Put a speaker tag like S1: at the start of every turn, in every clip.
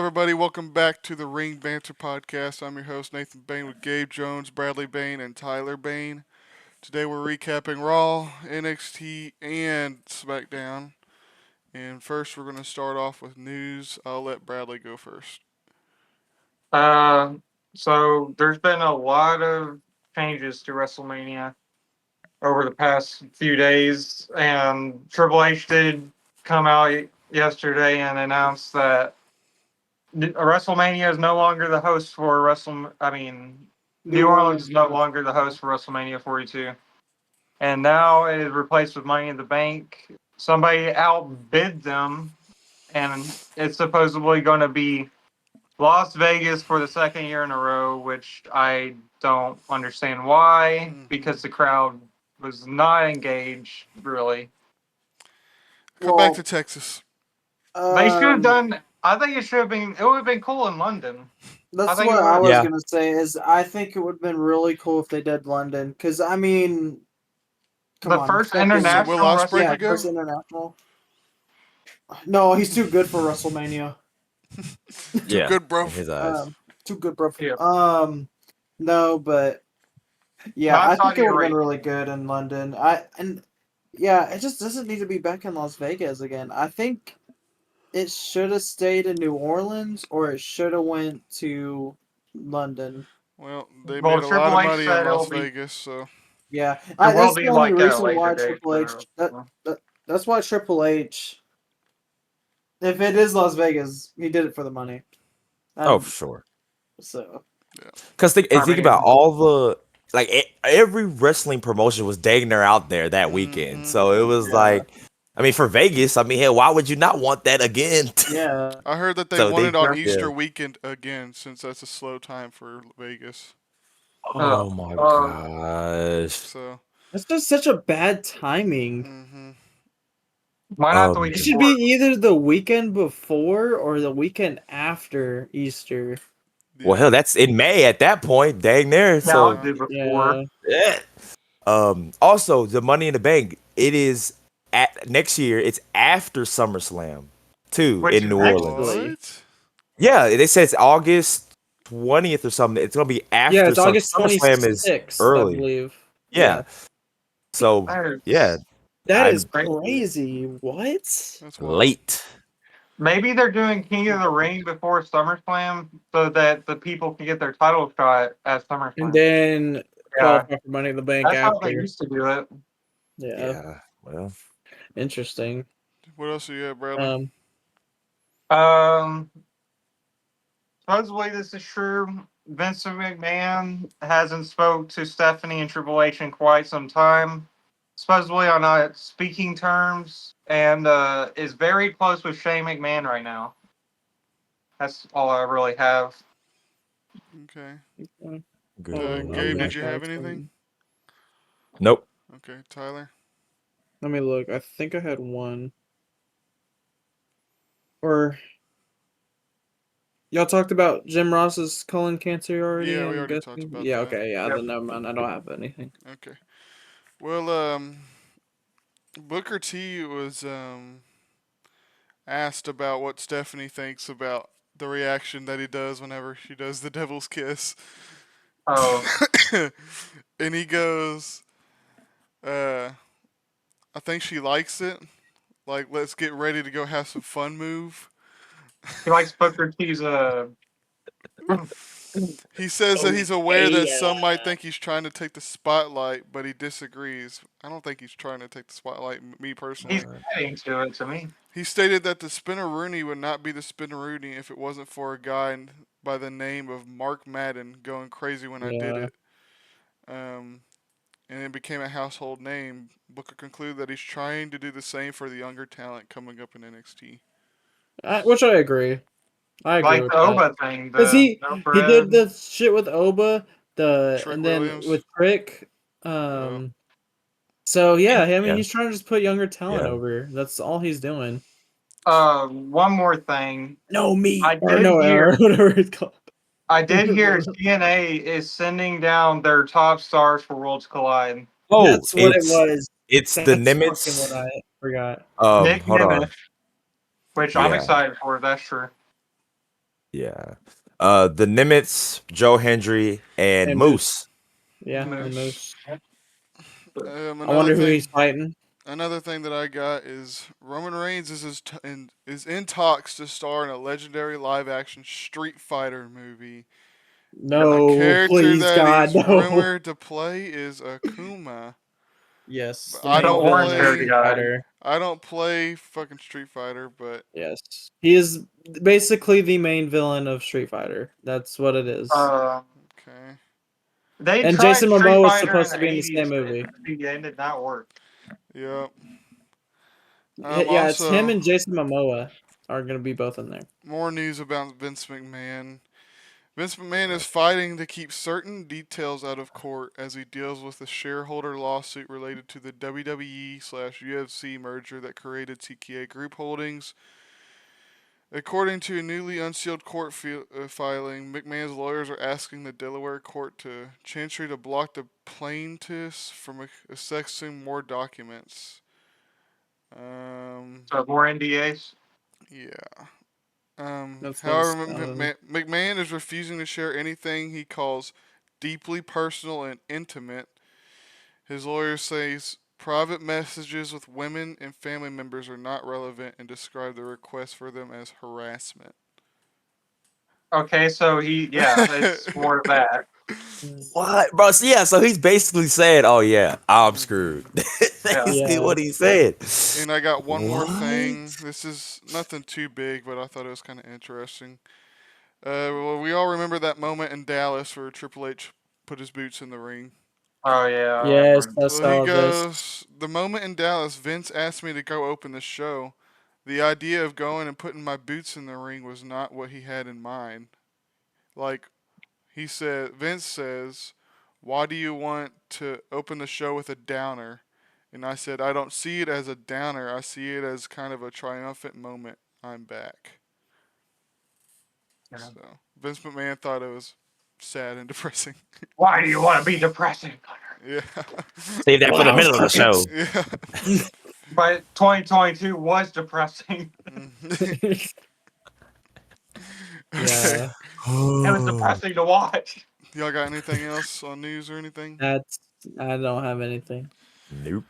S1: everybody? Welcome back to the Ring Banter Podcast. I'm your host, Nathan Bain, with Gabe Jones, Bradley Bain, and Tyler Bain. Today we're recapping Raw, NXT, and Smackdown. And first, we're going to start off with news. I'll let Bradley go first.
S2: Uh, so there's been a lot of changes to WrestleMania over the past few days, and Triple H did come out yesterday and announce that WrestleMania is no longer the host for New Orleans is no longer the host for WrestleMania 42, and now it is replaced with Money in the Bank. Somebody outbid them, and it's supposedly going to be Las Vegas for the second year in a row, which I don't understand why, because the crowd was not engaged, really.
S1: Come back to Texas.
S2: They should have done, I think it would have been cool in London.
S3: That's
S2: think it
S3: what I was
S2: would've-
S3: gonna say. Is I think it would have been really cool if they did London, because I mean, come
S2: The
S3: on,
S2: first
S3: fucking-
S2: international
S1: Will Ospreay
S3: yeah,
S1: could go?
S3: first international. No, he's too good for WrestleMania.
S1: Too good, bro.
S4: in his eyes.
S3: Too good, bro.
S2: Yeah.
S3: No, but yeah,
S2: Not
S3: I think
S2: Saudi
S3: it would have been
S2: Arabia.
S3: really good in London. It just doesn't need to be back in Las Vegas again. I think it should have stayed in New Orleans, or it should have went to London.
S1: Well, they
S2: Well,
S1: made a lot
S2: Triple
S1: of
S2: H
S1: money in
S2: said
S1: Las
S2: it'll be-
S1: Vegas, so
S3: Yeah,
S2: It will
S3: that's
S2: be
S3: the only
S2: like that
S3: reason
S2: later
S3: why
S2: date,
S3: Triple H.
S2: so-
S3: That's why Triple H. If it is Las Vegas, he did it for the money.
S4: Oh, for sure.
S3: So
S4: Because think
S2: I
S4: about
S2: mean-
S4: all the every wrestling promotion was dang near out there that weekend. So it was for Vegas. I mean, hell, why would you not want that again?
S3: yeah,
S1: I heard that they
S4: So
S1: want
S4: they-
S1: it on
S4: yeah.
S1: Easter weekend again, since that's a slow time for Vegas.
S4: Oh my gosh.
S1: So,
S3: that's just such a bad timing.
S2: Why not the
S4: Um,
S2: week
S3: It should
S2: before?
S3: be either the weekend before or the weekend after Easter.
S4: Well, hell, that's in May at that point. Dang near.
S2: Yeah,
S4: So
S2: I'll do before.
S4: yeah. Also, the Money in the Bank. It is at next year. It's after SummerSlam, too,
S2: Which
S4: in New
S2: is
S4: Orleans.
S1: what?
S4: Yeah, they said it's August 20th or something. It's gonna be after.
S3: Yeah, it's August
S4: SummerSlam is
S3: 26th,
S4: early.
S3: I believe.
S4: Yeah. So yeah,
S3: That
S4: I'm
S3: is crazy. What?
S1: That's wild.
S4: late.
S2: Maybe they're doing King of the Ring before SummerSlam so that the people can get their title shot at SummerSlam.
S3: And then
S2: Yeah.
S3: qualify for Money in the Bank
S2: That's how they
S3: after.
S2: used to do it.
S3: Yeah,
S4: Well,
S3: interesting.
S1: What else do you have, Bradley?
S2: Supposedly this is true. Vince McMahon hasn't spoke to Stephanie and Triple H in quite some time. Supposedly on speaking terms, and is very close with Shane McMahon right now. That's all I really have.
S1: Okay.
S4: good.
S1: Gabe, did you have anything?
S4: Nope.
S1: Okay, Tyler.
S3: Let me look. I think I had one. Or y'all talked about Jim Ross's colon cancer already?
S1: Yeah, we
S3: I'm
S1: already talked
S3: guessing?
S1: about
S3: Yeah,
S1: that.
S3: okay, yeah,
S2: Yep.
S3: then never mind. I don't have anything.
S1: Okay. Well, Booker T was asked about what Stephanie thinks about the reaction that he does whenever she does the devil's kiss.
S2: Oh,
S1: And he goes, I think she likes it. Like, let's get ready to go have some fun move.
S2: he likes Booker T's
S1: He says that he's aware that some might think he's trying to take the spotlight, but he disagrees. I don't think he's trying to take the spotlight, me personally.
S2: He's adding to it to me.
S1: He stated that the Spinneroonie would not be the Spinneroonie if it wasn't for a guy by the name of Mark Madden going crazy when I did it. And it became a household name. Booker concluded that he's trying to do the same for the younger talent coming up in NXT.
S3: Which I agree. I agree
S2: Like
S3: with
S2: the
S3: that.
S2: Oba thing.
S3: Because he did the shit with Oba,
S1: Trick
S3: and then
S1: Williams.
S3: with Trick. So yeah, I mean, he's trying to just put younger talent over. That's all he's doing.
S2: One more thing.
S3: No me.
S2: I
S3: Or
S2: did
S3: no,
S2: hear-
S3: or whatever it's called.
S2: I did hear TNA is sending down their top stars for Worlds Collide.
S4: Oh,
S3: That's what it was.
S4: It's
S3: That's
S4: the
S3: fucking
S4: Nimitz.
S3: what I forgot.
S2: Nick
S4: Hold on.
S2: Nimitz, which I'm
S4: Yeah.
S2: excited for. That's true.
S4: Yeah. The Nimitz, Joe Hendry, and
S3: And
S4: Moose.
S3: Yeah, and
S2: Moose.
S3: Moose. I
S1: Another
S3: wonder who he's
S1: thing.
S3: fighting.
S1: Another thing that I got is Roman Reigns is in talks to star in a legendary live-action Street Fighter movie. The
S3: No,
S1: character
S3: please,
S1: that
S3: God,
S1: he's
S3: no.
S1: rumored to play is Akuma.
S3: Yes,
S1: But
S3: the
S1: I
S2: The
S3: main
S1: don't
S3: villain of
S2: orange-haired
S3: Street
S1: play.
S2: guy.
S3: Fighter.
S1: I don't play fucking Street Fighter, but
S3: Yes, he is basically the main villain of Street Fighter. That's what it is.
S2: Uh,
S1: okay.
S2: they
S3: And
S2: tried
S3: Jason
S2: Street
S3: Momoa is
S2: Fighter in
S3: supposed to
S2: the
S3: be in the same
S2: 80s, but
S3: movie.
S2: it did not work.
S1: Yep.
S3: Yeah, it's him
S1: Also,
S3: and Jason Momoa are gonna be both in there.
S1: more news about Vince McMahon. Vince McMahon is fighting to keep certain details out of court as he deals with the shareholder lawsuit related to the WWE/UFC merger that created TKA Group Holdings. According to a newly unsealed court filing, McMahon's lawyers are asking the Delaware court to Chancery to block the plaintiffs from accessing more documents. Um,
S2: So more NDAs.
S1: yeah.
S3: That's gonna
S1: However,
S3: sound.
S1: McMahon is refusing to share anything he calls deeply personal and intimate. His lawyer says private messages with women and family members are not relevant and describe the request for them as harassment.
S2: Okay, so it's more of that.
S4: What, bro? So, yeah, so he's basically saying, "Oh yeah, I'm screwed."
S1: Mhm.
S4: That's
S2: Yeah.
S4: basically
S3: Yeah.
S4: what he said.
S1: And I got one more
S4: What?
S1: thing. This is nothing too big, but I thought it was kind of interesting. Well, we all remember that moment in Dallas where Triple H put his boots in the ring.
S2: Oh yeah, I
S3: Yes,
S2: remember.
S3: I
S1: Well, he
S3: saw this.
S1: goes, the moment in Dallas, Vince asked me to go open the show. The idea of going and putting my boots in the ring was not what he had in mind. Like, Vince says, why do you want to open the show with a downer? And I said, I don't see it as a downer. I see it as kind of a triumphant moment. I'm back.
S2: Yeah.
S1: So, Vince McMahon thought it was sad and depressing.
S2: Why do you want to be depressing?
S1: Yeah.
S4: Save that for the middle of the show.
S1: Yeah.
S2: But 2022 was depressing.
S1: Okay.
S3: Yeah,
S2: It was
S4: Oh,
S2: depressing to watch.
S1: Y'all got anything else on news or anything?
S3: that's. I don't have anything.
S4: nope.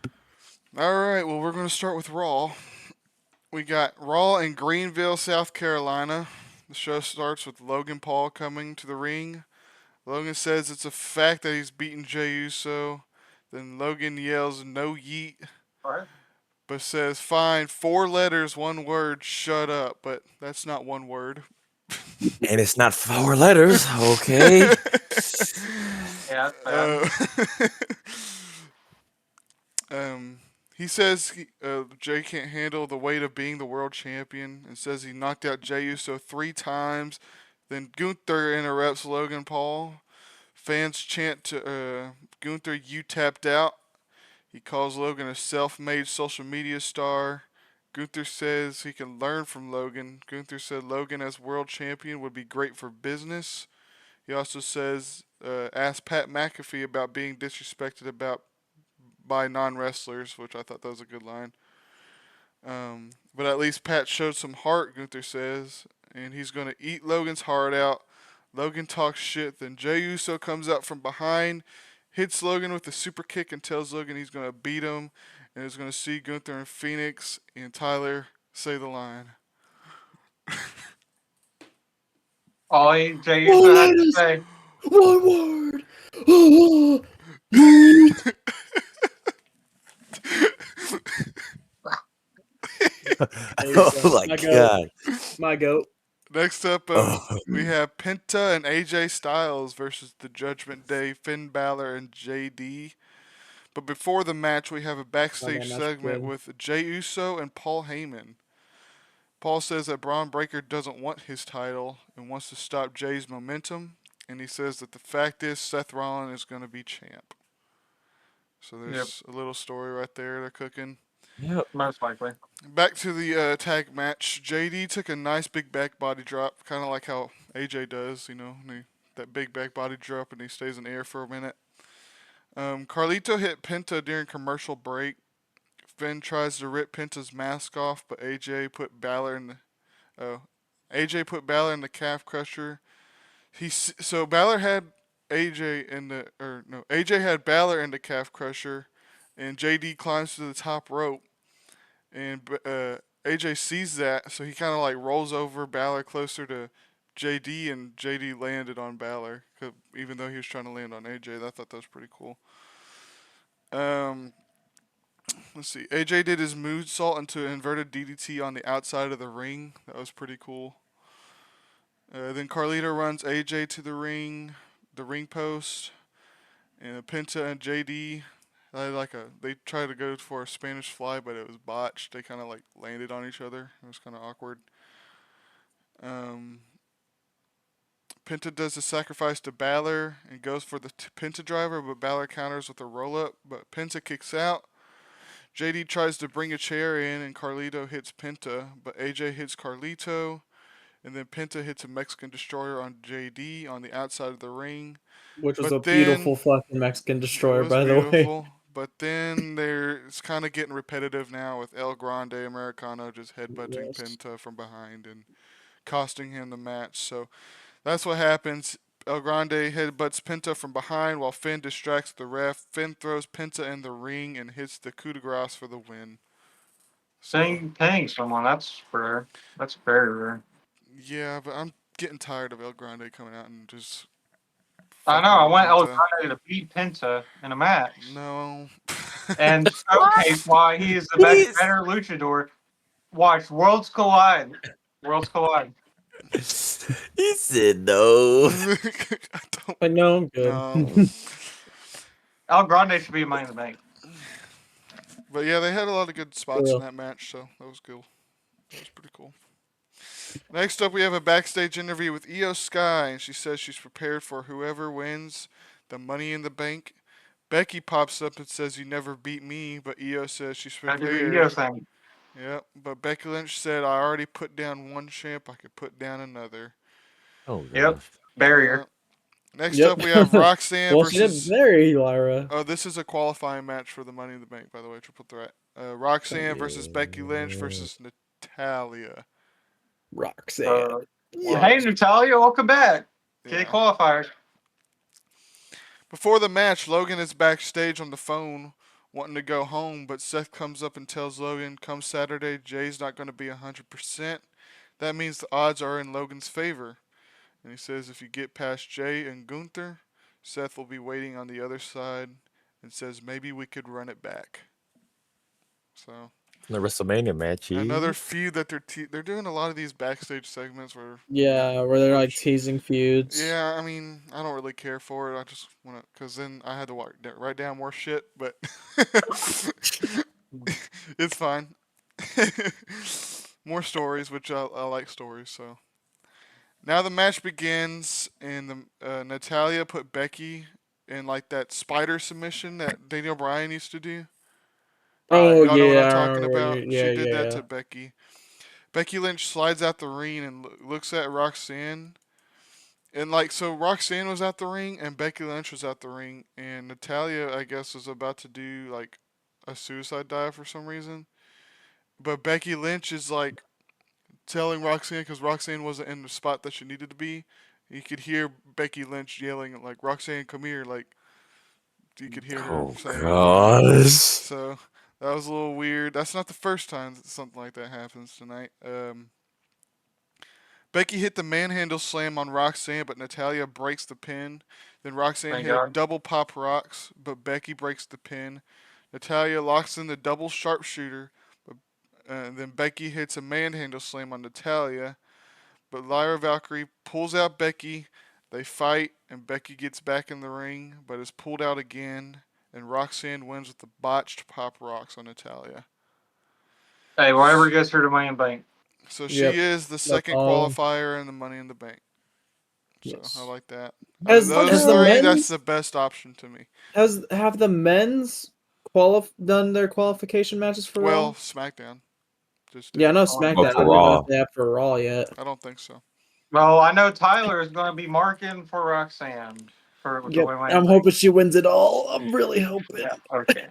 S1: All right. Well, we're going to start with Raw. We got Raw in Greenville, South Carolina. The show starts with Logan Paul coming to the ring. Logan says it's a fact that he's beaten Jey Uso. Then Logan yells, "No yeet,"
S2: Right.
S1: but says, "Fine, 4 letters, 1 word, shut up." But that's not 1 word.
S4: And it's not 4 letters, okay?
S2: Yeah, that's bad.
S1: uh, he says Jay can't handle the weight of being the world champion and says he knocked out Jey Uso 3 times. Then Gunther interrupts Logan Paul. Fans chant to Gunther, "You tapped out." He calls Logan a self-made social media star. Gunther says he can learn from Logan. Gunther said Logan as world champion would be great for business. He also says, asked Pat McAfee about being disrespected about by non-wrestlers, which I thought that was a good line. But at least Pat showed some heart, Gunther says, and he's going to eat Logan's heart out. Logan talks shit, then Jey Uso comes out from behind, hits Logan with a super kick, and tells Logan he's going to beat him, and is going to see Gunther and Phoenix and Tyler say the line.
S2: All Jay
S3: Four
S2: Uso had to
S3: letters,
S2: say,
S3: 1 word. Yeet. There you
S4: Oh
S3: go.
S4: my
S3: My goat.
S4: god.
S3: My goat.
S1: Next up,
S4: Oh.
S1: we have Penta and AJ Styles versus the Judgment Day, Finn Balor and JD. But before the match, we have a
S3: Oh,
S1: backstage
S3: man, that's
S1: segment
S3: good.
S1: with Jey Uso and Paul Heyman. Paul says that Braun Breaker doesn't want his title and wants to stop Jay's momentum. And he says that the fact is Seth Rollins is going to be champ. So
S2: "Yep,
S1: there's a little story right there they're cooking.
S4: Yep.
S2: most likely."
S1: Back to the tag match. JD took a nice big back body drop, kind of like how AJ does, that big back body drop and he stays in the air for a minute. Carlito hit Penta during commercial break. Finn tries to rip Penta's mask off, but AJ put Balor in the. Oh, AJ put Balor in the calf crusher. So Balor had AJ in the or no AJ had Balor in the calf crusher, and JD climbs to the top rope, and AJ sees that, so he kind of like rolls over Balor closer to JD, and JD landed on Balor, even though he was trying to land on AJ. I thought that was pretty cool. Um, let's see. AJ did his moonsault into an inverted DDT on the outside of the ring. That was pretty cool. Then Carlito runs AJ to the ring post, and Penta and JD. They tried to go for a Spanish fly, but it was botched. They kind of like landed on each other. It was kind of awkward. Um, Penta does a sacrifice to Balor and goes for the Penta driver, but Balor counters with a roll up. But Penta kicks out. JD tries to bring a chair in, and Carlito hits Penta, but AJ hits Carlito, and then Penta hits a Mexican Destroyer on JD on the outside of the ring.
S3: Which was
S1: But
S3: a
S1: then
S3: beautiful fucking Mexican
S1: it
S3: destroyer,
S1: was
S3: by the way.
S1: beautiful. But then it's kind of getting repetitive now with El Grande Americano just headbutting
S3: Yes.
S1: Penta from behind and costing him the match. So that's what happens. El Grande headbutts Penta from behind while Finn distracts the ref. Finn throws Penta in the ring and hits the coup de grace for the win. So
S2: Paying someone, that's rare. That's very rare.
S1: yeah, but I'm getting tired of El Grande coming out and just
S2: I know.
S1: fucking
S2: I
S1: with
S2: want El
S1: Penta.
S2: Grande to beat Penta in a match
S1: No.
S2: and showcase why he is the
S4: He's
S2: better luchador. Watch Worlds Collide. Worlds Collide.
S4: he said no.
S1: I don't.
S3: I know I'm good.
S1: No.
S2: El Grande should be Money in the Bank.
S1: But yeah, they had a lot of good spots in
S3: Yeah.
S1: that match, so that was cool. That was pretty cool. Next up, we have a backstage interview with Io Sky, and she says she's prepared for whoever wins the Money in the Bank. Becky pops up and says, "You never beat me," but Io says she's
S2: I do the Io
S1: prepared.
S2: thing.
S1: Yep, but Becky Lynch said, "I already put down one champ. I could put down another."
S4: Oh
S2: Yep.
S4: gosh.
S2: Barrier.
S1: Next
S3: Yep.
S1: up, we have Roxanne
S3: Well, she didn't
S1: versus.
S3: marry Lyra.
S1: Oh, this is a qualifying match for the Money in the Bank, by the way, triple threat. Roxanne versus Becky Lynch
S4: Yeah.
S1: versus Natalia.
S3: Roxanne.
S1: Wow.
S2: Hey, Natalia, welcome back. Kitty
S1: Yeah.
S2: qualifiers.
S1: Before the match, Logan is backstage on the phone wanting to go home, but Seth comes up and tells Logan, "Come Saturday, Jay's not going to be 100%. That means the odds are in Logan's favor." And he says if you get past Jay and Gunther, Seth will be waiting on the other side, and says maybe we could run it back. So
S4: The WrestleMania match.
S1: another feud that they're doing a lot of these backstage segments where
S3: Yeah, where they're like teasing feuds.
S1: yeah, I mean, I don't really care for it. I just want to, because then I had to write down more shit, but it's fine. More stories, which I like stories, so. Now the match begins, and Natalia put Becky in like that spider submission that Daniel Bryan used to do.
S3: Oh
S1: Y'all know what
S3: yeah,
S1: I'm
S3: I
S1: talking
S3: remember.
S1: about?
S3: Yeah,
S1: She did
S3: yeah,
S1: that
S3: yeah.
S1: to Becky. Becky Lynch slides out the ring and looks at Roxanne. And like so, Roxanne was out the ring and Becky Lynch was out the ring, and Natalia, I guess, was about to do like a suicide dive for some reason. But Becky Lynch is like telling Roxanne because Roxanne wasn't in the spot that she needed to be. You could hear Becky Lynch yelling like, "Roxanne, come here!" Like you could hear her
S4: Oh
S1: saying it. Yeah.
S4: gosh.
S1: So that was a little weird. That's not the first time that something like that happens tonight. Becky hit the manhandle slam on Roxanne, but Natalia breaks the pin. Then Roxanne
S2: Thank
S1: hit a
S2: God.
S1: double pop rocks, but Becky breaks the pin. Natalia locks in the double sharpshooter, but then Becky hits a manhandle slam on Natalia, but Lyra Valkyrie pulls out Becky. They fight, and Becky gets back in the ring, but is pulled out again, and Roxanne wins with the botched pop rocks on Natalia.
S2: Hey, whatever gets her to Money in the Bank.
S1: So she
S3: Yep.
S1: is the
S3: That's
S1: second
S3: all.
S1: qualifier in the Money in the Bank. So I
S3: Yes.
S1: like that. Out of
S3: Has
S1: those
S3: the
S1: three, that's
S3: men's
S1: the best option to me.
S3: have the men's done their qualification matches for
S1: Well,
S3: Raw?
S1: SmackDown just
S3: Yeah, I
S1: did.
S3: know
S2: Oh,
S4: Go
S3: SmackDown. I
S4: for
S3: didn't know if
S4: Raw.
S3: they have for Raw yet.
S1: I don't think so.
S2: well, I know Tyler is going to be marking for Roxanne for the
S3: Yep.
S2: Money in
S3: I'm
S2: the Bank.
S3: hoping she wins it all. I'm really hoping.
S2: Yeah. Okay.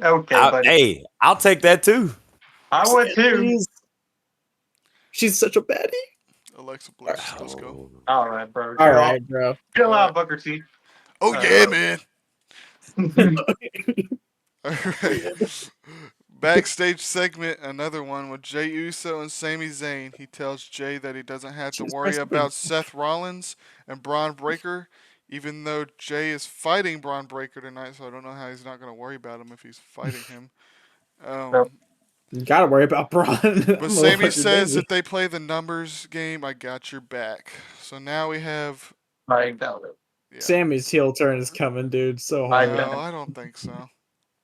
S2: Okay, buddy.
S4: Hey, I'll take that too.
S2: I would too.
S3: Please. She's such a baddie.
S1: Alexa Bliss. Let's go.
S4: Oh.
S2: All right, bro.
S3: All right, bro.
S2: Chill
S1: All
S2: out,
S1: right.
S2: Booker T.
S1: Oh yeah, man. All right.
S3: Yeah.
S1: Backstage segment, another one with Jey Uso and Sami Zayn. He tells Jey that he doesn't have to
S3: Jeez,
S1: worry
S3: that's
S1: about
S3: big.
S1: Seth Rollins and Braun Breaker, even though Jey is fighting Braun Breaker tonight. So I don't know how he's not going to worry about him if he's fighting him.
S2: Yep.
S3: You gotta worry about Braun.
S1: But Sami says if they play the numbers game, I got your back. So now we have.
S2: I doubt it.
S1: Yeah.
S3: Sammy's heel turn is coming, dude. So
S2: I
S3: hard.
S1: No, I don't think so.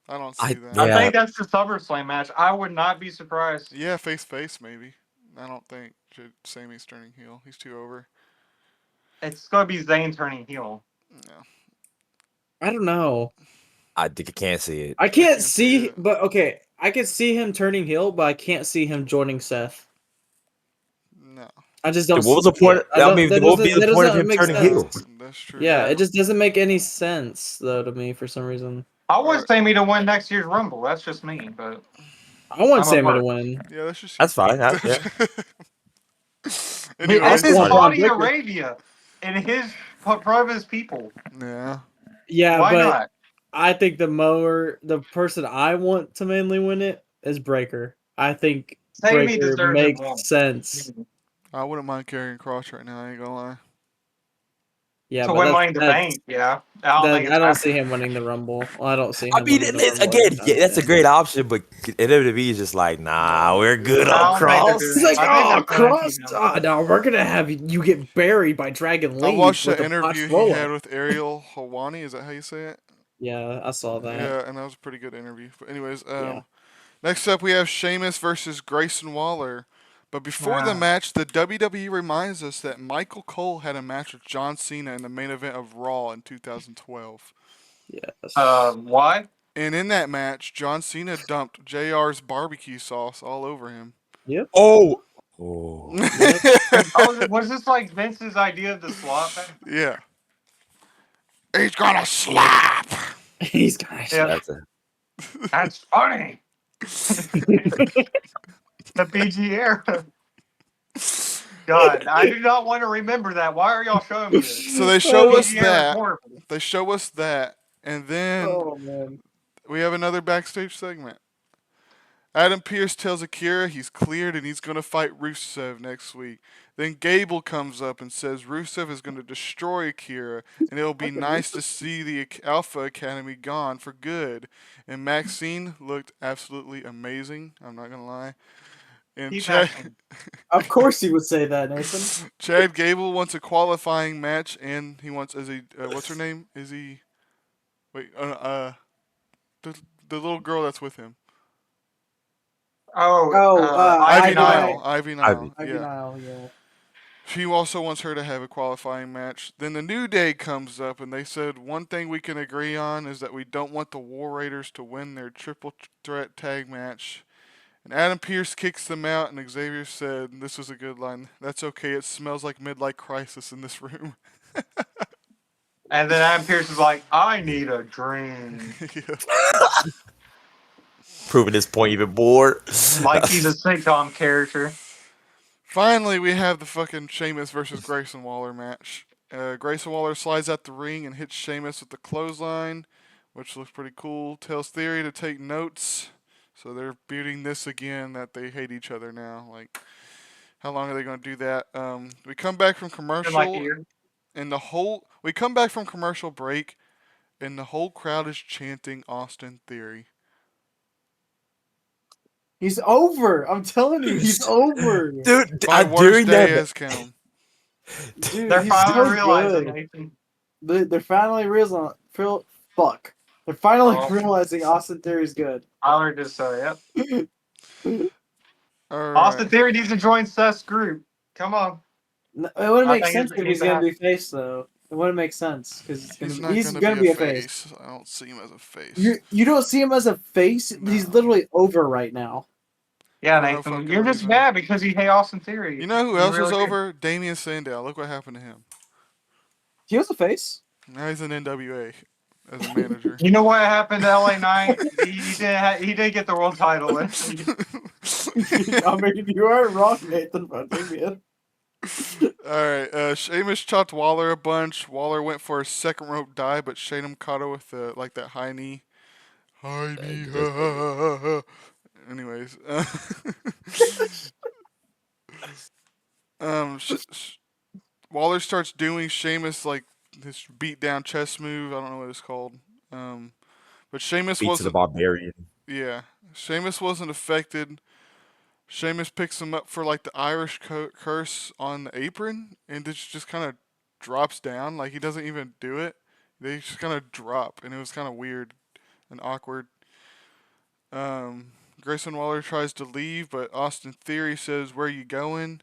S1: I don't see that.
S2: I
S4: Yeah.
S2: think that's the SummerSlam match. I would not be surprised.
S1: Yeah, face maybe. I don't think Sammy's turning heel. He's too over.
S2: It's going to be Zayn turning heel.
S1: No.
S3: I don't know.
S4: I think I can't see it.
S3: I can't
S1: can't see
S3: see,
S1: it.
S3: but okay, I can see him turning heel, but I can't see him joining Seth.
S1: No.
S3: I just don't.
S4: What was the
S3: see
S4: point?
S3: it. I
S4: I
S3: don't.
S4: mean,
S3: That
S4: what would be
S3: doesn't.
S4: the
S3: That
S4: point of
S3: doesn't
S4: him
S3: make
S4: turning
S3: sense.
S4: heel?
S1: That's true.
S3: Yeah,
S2: Yeah.
S3: it just doesn't make any sense though to me for some reason.
S2: I want
S1: Alright.
S2: Sammy to win next year's Rumble. That's just me, but
S3: I want
S2: I'm a
S3: Sammy to
S2: mark.
S3: win.
S1: Yeah, that's just
S4: That's fine. Yeah.
S2: It's
S1: Anyways,
S3: also
S2: in
S3: want Braun
S2: Saudi
S3: Breaker.
S2: Arabia, in his front of his people.
S1: yeah.
S3: Yeah,
S2: Why
S3: but
S2: not?
S3: I think the person I want to mainly win it is Breaker. I think
S2: Sammy
S3: Breaker
S2: deserves it
S3: makes
S2: more.
S3: sense.
S1: I wouldn't mind carrying Cross right now. I ain't gonna lie.
S3: Yeah,
S2: To
S3: but
S2: win Money in the Bank, yeah. I don't think
S3: I
S2: it's
S3: don't see
S2: happening.
S3: him winning the Rumble. Well, I don't see
S4: I
S3: him
S4: mean,
S3: winning the
S4: it's,
S3: Rumble
S4: again,
S3: anytime
S4: yeah, that's a
S3: soon.
S4: great option, but WWE is just like, nah,
S1: No.
S4: we're good
S2: I
S4: on
S2: don't think they're
S4: Cross.
S2: doing
S3: He's like,
S2: I think
S3: oh,
S2: they're
S3: Cross.
S2: planting him.
S3: Oh, no, we're gonna have you get buried by Dragon
S1: I
S3: Lee
S1: watched
S3: with
S1: the
S3: a
S1: interview
S3: botched
S1: he
S3: roll
S1: had
S3: up.
S1: with Ariel Hawani. Is that how you say it?
S3: Yeah, I saw that.
S1: Yeah, and that was a pretty good interview. But anyways,
S3: Yeah.
S1: next up we have Sheamus versus Grayson Waller. But before the
S2: Ah.
S1: match, the WWE reminds us that Michael Cole had a match with John Cena in the main event of Raw in 2012.
S3: Yes.
S2: Why?
S1: And in that match, John Cena dumped JR's barbecue sauce all over him.
S3: Yep.
S4: Oh. Oh.
S3: Yep.
S2: Was this like Vince's idea of the slot back?
S1: Yeah. He's gonna slap.
S3: He's got
S2: Yeah.
S4: That's a,
S2: That's funny. The PG era. God, I do not want to remember that. Why are y'all showing me this?
S1: So they show
S2: The
S1: us
S2: PG era is
S1: that.
S2: horrible.
S1: They show us that. And then
S3: Oh man.
S1: we have another backstage segment. Adam Pearce tells Akira he's cleared and he's going to fight Rusev next week. Then Gable comes up and says Rusev is going to destroy Akira and it'll be nice to see the Alpha Academy gone for good. And Maxine looked absolutely amazing. I'm not going to lie. And
S2: Keep
S1: Chad,
S2: asking.
S3: Of course he would say that, Nathan.
S1: Chad Gable wants a qualifying match and he wants Izzy. What's her name? Izzy. Wait. The little girl that's with him.
S2: Oh,
S1: Ivy
S3: Ivy
S1: Nile. Ivy Nile.
S3: Ivy
S1: Yeah.
S3: Nile, yeah.
S1: She also wants her to have a qualifying match. Then the New Day comes up, and they said one thing we can agree on is that we don't want the War Raiders to win their triple threat tag match. And Adam Pearce kicks them out, and Xavier said, and this was a good line, "That's okay, it smells like midlife crisis in this room."
S2: and then Adam Pearce is like, I need a drink.
S1: Yeah.
S4: proving this point even more.
S2: Like he's a sitcom character.
S1: Finally, we have the fucking Sheamus versus Grayson Waller match. Grayson Waller slides out the ring and hits Sheamus with the clothesline, which looks pretty cool. Tells Theory to take notes. So they're beating this again that they hate each other now. Like, how long are they going to do that? We come back from
S2: In
S1: commercial,
S2: like a year.
S1: and we come back from commercial break, and the whole crowd is chanting Austin Theory.
S3: He's over. I'm telling you, he's over.
S4: Dude,
S1: My worst
S4: during
S1: day
S4: that,
S1: has come.
S3: Dude,
S2: They're
S3: he's
S2: finally
S3: so
S2: realizing,
S3: good.
S2: Nathan.
S3: They're finally realizing. Fuck. They're finally
S2: Oh.
S3: realizing Austin Theory's good.
S2: Tyler just said, yep.
S1: All
S2: Austin
S1: right.
S2: Theory needs to join Seth's group. Come on.
S3: It wouldn't
S2: I
S3: make
S2: think
S3: sense
S2: it
S3: if
S2: needs
S3: he's
S2: to
S3: gonna be
S2: happen.
S3: face though. It wouldn't make sense because
S1: He's not
S3: he's
S1: going
S3: gonna
S1: to
S3: be
S1: be
S3: a face.
S1: I don't see him as a face.
S3: You don't see him as a face. He's
S1: No.
S3: literally over right now.
S2: Yeah,
S1: For no
S2: Nathan.
S1: fucking
S2: You're just
S1: reason.
S2: mad because you hate Austin Theory.
S1: You know who
S2: You
S1: else was
S2: really do.
S1: over? Damian Sandow. Look what happened to him.
S3: He was a face.
S1: Now he's in NWA as a manager.
S2: You know what happened to LA Knight? He did get the world title.
S3: I mean, you aren't wrong, Nathan, about Damien.
S1: All right, Sheamus chopped Waller a bunch. Waller went for a second rope dive, but Shatum caught her with like that high knee. High knee. Ha, ha, ha, ha, ha. Anyways, Waller starts doing Sheamus like this beat down chest move. I don't know what it's called. Um, but Sheamus
S4: Beat to the
S1: wasn't.
S4: barbarian.
S1: Yeah, Sheamus wasn't affected. Sheamus picks him up for like the Irish curse on the apron, and it just kind of drops down. Like he doesn't even do it. They just kind of drop, and it was kind of weird and awkward. Grayson Waller tries to leave, but Austin Theory says, "Where you going?"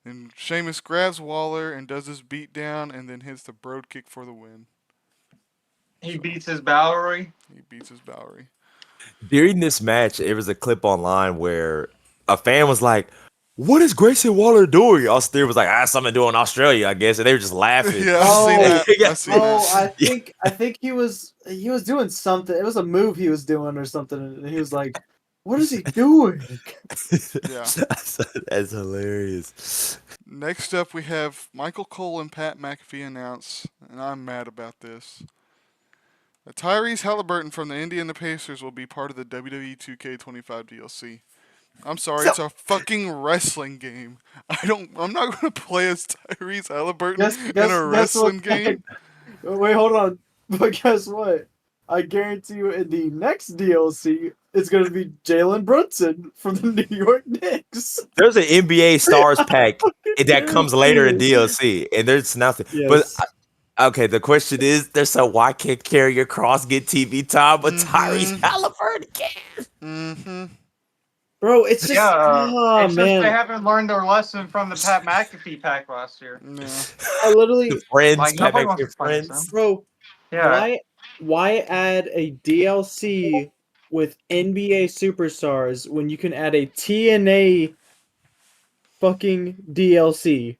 S1: And Sheamus grabs Waller and does his beatdown, and then hits the Broad Kick for the win.
S2: He beats his Bowery.
S1: He beats his Bowery.
S4: During this match, there was a clip online where a fan was like, "What is Grayson Waller doing?" Austin Theory was like, "Something to do in Australia, I guess," and they were just laughing.
S1: Yeah, I've seen
S3: Oh,
S1: that. I've seen
S3: Oh,
S1: that.
S3: I think he was doing something. It was a move he was doing or something, and he was like, "What is he doing?"
S1: Yeah.
S4: That's hilarious.
S1: Next up, we have Michael Cole and Pat McAfee announce, and I'm mad about this. Tyrese Halliburton from the Indiana Pacers will be part of the WWE 2K25 DLC. I'm sorry,
S4: So-
S1: it's a fucking wrestling game. I'm not gonna play as Tyrese Halliburton in a
S3: Guess what?
S1: wrestling game.
S3: Wait, hold on. But guess what? I guarantee you, in the next DLC, it's gonna be Jalen Brunson from the New York Knicks.
S4: There's an NBA Stars pack that comes later in
S3: Guarantee it.
S4: DLC, and there's nothing. But
S3: Yes.
S4: okay, the question is, there's so why can't Carrier Cross get TV time, but Tyrese
S1: Mhm.
S4: Halliburton can?
S1: Mm-hmm.
S3: Bro, it's just oh
S2: It's just they
S3: man.
S2: haven't learned their lesson from the Pat McAfee pack last year.
S1: Yeah.
S3: I literally
S4: The friends,
S2: Like
S4: Pat
S2: nobody wants
S4: McAfee
S2: to play this.
S4: friends.
S3: bro,
S2: Yeah,
S3: why add a DLC with NBA superstars when you can add a TNA fucking DLC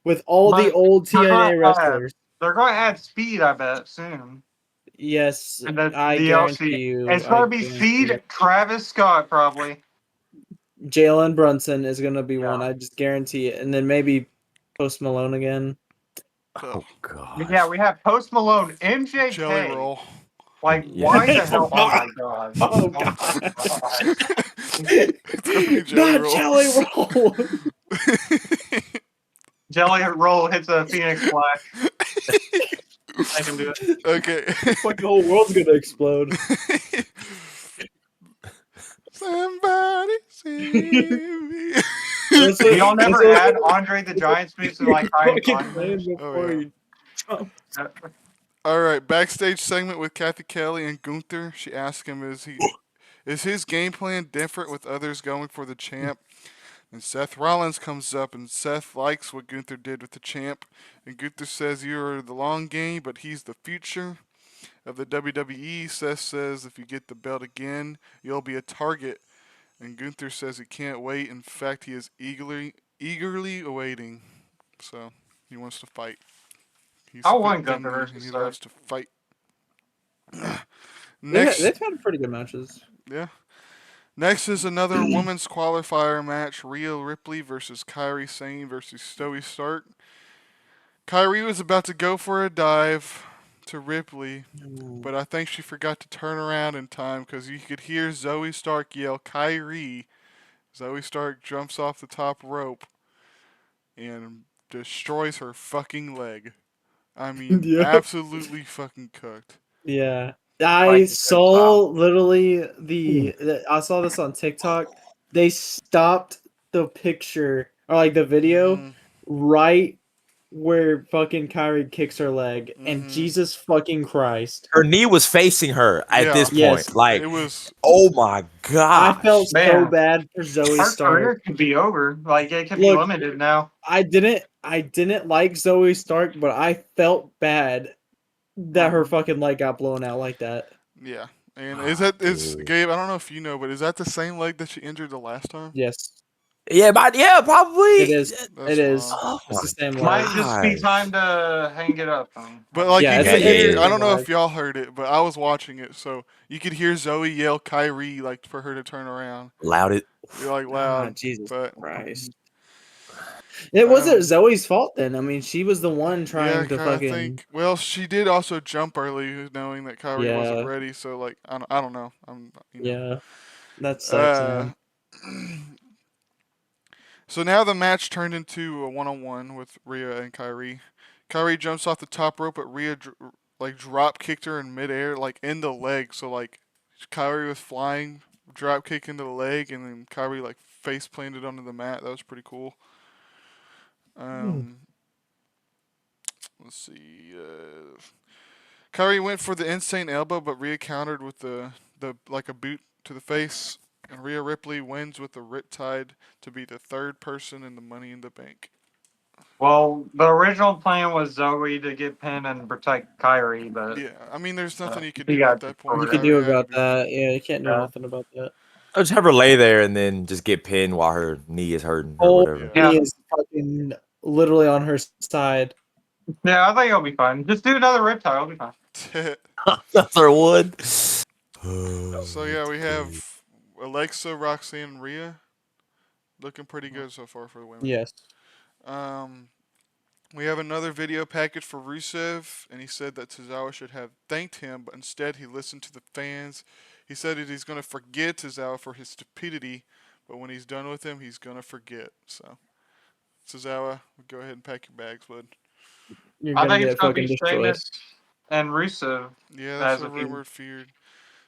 S3: with all the
S2: But
S3: old
S2: they're
S3: TNA
S2: gonna
S3: wrestlers?
S2: they're going to add speed, I bet, soon.
S3: Yes,
S2: And the
S3: I
S2: DLC.
S3: guarantee you.
S2: It's
S3: I
S2: going to be
S3: guarantee
S2: Speed, Travis Scott, probably.
S3: Jalen Brunson is gonna be
S2: Yeah.
S3: one. I just guarantee it, and then maybe Post Malone again.
S1: Oh,
S4: Oh god.
S2: Yeah, we have Post Malone, MJK.
S1: jelly roll.
S2: Like,
S4: Yeah.
S2: why the hell?
S3: Oh,
S2: Oh my god.
S3: Oh
S2: my
S3: god!
S2: God.
S1: It's gonna be jelly
S3: Not
S1: roll.
S3: Jelly Roll.
S2: Jelly Roll hits a Phoenix Splash. I can do it.
S1: Okay.
S3: The fucking whole world's gonna explode.
S1: Somebody save me.
S3: That's what-
S2: Y'all
S3: that's
S2: never
S3: what-
S2: add Andre the Giant Smith to like hiding
S3: fucking
S2: behind
S3: playing
S2: moves?
S3: before
S1: yeah.
S3: you jump.
S1: All right, backstage segment with Kathy Kelly and Gunther. She asked him, is his game plan different with others going for the champ?" And Seth Rollins comes up, and Seth likes what Gunther did with the champ. And Gunther says, "You're the long game, but he's the future of the WWE." Seth says, "If you get the belt again, you'll be a target." And Gunther says he can't wait. In fact, he is eagerly awaiting. So he wants to fight. He's
S2: I
S1: fit
S2: want
S1: and
S2: Gunther
S1: mean,
S2: versus
S1: and he
S2: Seth.
S1: loves to fight.
S3: They've
S1: Next,
S3: had pretty good matches.
S1: yeah. Next is another women's qualifier match: Rhea Ripley versus Kairi Sane versus Zoe Stark. Kairi was about to go for a dive to Ripley, but I think she forgot to turn around in time because you could hear Zoe Stark yell, "Kairi!" Zoe Stark jumps off the top rope and destroys her fucking leg. I mean,
S3: Yeah.
S1: absolutely fucking cooked.
S3: Yeah.
S2: Like
S3: I
S2: the
S3: saw literally I saw this on TikTok. They stopped the picture or like the video
S1: Mm-hmm.
S3: right where fucking Kyrie kicks her leg, and
S1: Mhm.
S3: Jesus fucking Christ.
S4: Her knee was facing her at
S1: Yeah.
S4: this
S3: Yes.
S4: point. Like,
S1: It was.
S4: oh my
S3: I
S4: gosh.
S3: felt so
S2: Man.
S3: bad for Zoe
S2: Her
S3: Stark.
S2: career could be over. Like, it could be
S3: Look,
S2: limited now.
S3: I didn't like Zoe Stark, but I felt bad that her fucking leg got blown out like that.
S1: Yeah. And
S4: Ah,
S1: is
S4: dude.
S1: Gabe? I don't know if you know, but is that the same leg that she injured the last time?
S3: Yes.
S4: Yeah, probably.
S3: It is.
S1: That's
S3: It is.
S1: wild.
S4: Oh
S3: It's
S4: my
S3: the same
S2: Might
S3: leg.
S2: just be
S4: gosh.
S2: time to hang it up.
S1: But like
S3: Yeah,
S1: you
S3: it's
S1: could
S3: a- it's
S1: hear,
S3: a
S1: I don't know
S3: leg.
S1: if y'all heard it, but I was watching it, so you could hear Zoe yell Kyrie like for her to turn around.
S4: Loud it.
S1: You're like
S3: Ah,
S1: loud,
S3: Jesus
S1: but
S3: Christ. It wasn't Zoe's fault then. I mean, she was the one trying to
S1: I
S3: fucking.
S1: think. Well, she did also jump early, knowing that Kyrie wasn't
S3: Yeah,
S1: ready. So like, I don't know.
S3: yeah. That sucks,
S1: Uh,
S3: man.
S1: so now the match turned into a one-on-one with Rhea and Kyrie. Kyrie jumps off the top rope, but Rhea like drop kicked her in midair, like in the leg. So like, Kyrie was flying, drop kick into the leg, and then Kyrie like face planted onto the mat. That was pretty cool. Um, let's see. Kyrie went for the insane elbow, but Rhea countered with the like a boot to the face, and Rhea Ripley wins with the Riptide to be the third person in the Money in the Bank.
S2: Well, the original plan was Zoe to get pinned and protect Kyrie, but
S1: Yeah, I mean, there's nothing you could
S2: he
S1: do at
S2: got
S1: that point.
S3: You could
S2: destroyed.
S3: do
S1: Kyrie had to
S3: about
S1: be
S3: that.
S1: pinned.
S3: Yeah, you can't do
S2: Yeah.
S3: nothing about that.
S4: I'll just have her lay there and then just get pinned while her knee is hurting or
S3: Oh,
S4: whatever.
S1: Yeah.
S3: he is fucking literally on her side.
S2: Yeah, I think it'll be fine. Just do another Riptide. It'll be fine.
S4: Another one.
S1: So yeah, we have Alexa, Roxanne, and Rhea looking pretty good so far for the women.
S3: Yes.
S1: We have another video package for Rusev, and he said that Tozawa should have thanked him, but instead he listened to the fans. He said that he's going to forgive Tozawa for his stupidity, but when he's done with him, he's going to forget. So, Tozawa, go ahead and pack your bags, bud.
S3: You're
S2: I
S3: gonna
S2: think it's
S3: get
S2: gonna
S3: fucking
S2: be
S3: destroyed.
S2: Sheamus and Rusev
S1: Yeah, that's
S2: as
S1: a
S2: a team.
S1: rumored feud.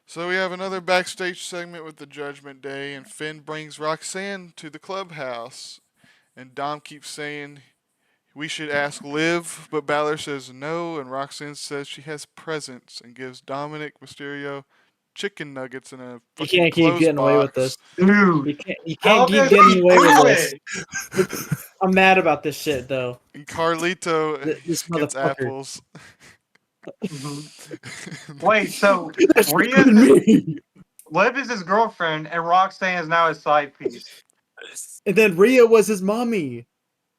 S1: So we have another backstage segment with the Judgment Day, and Finn brings Roxanne to the clubhouse, and Dom keeps saying we should ask Liv, but Balor says no, and Roxanne says she has presents and gives Dominic Mysterio chicken nuggets in a
S3: You
S1: fucking
S3: can't keep
S1: clothes
S3: getting away with
S1: box.
S3: this.
S2: Dude,
S3: You
S2: how
S3: can't keep
S2: does
S3: getting
S2: he
S3: away with
S2: do
S3: this.
S2: it?
S3: I'm mad about this shit though.
S1: And Carlito
S3: This
S1: gets
S3: motherfucker.
S1: apples.
S2: Mhm. Wait, so
S3: That should
S2: Rhea
S3: have been me.
S2: Liv is his girlfriend, and Roxanne is now his side piece.
S3: And then Rhea was his mommy.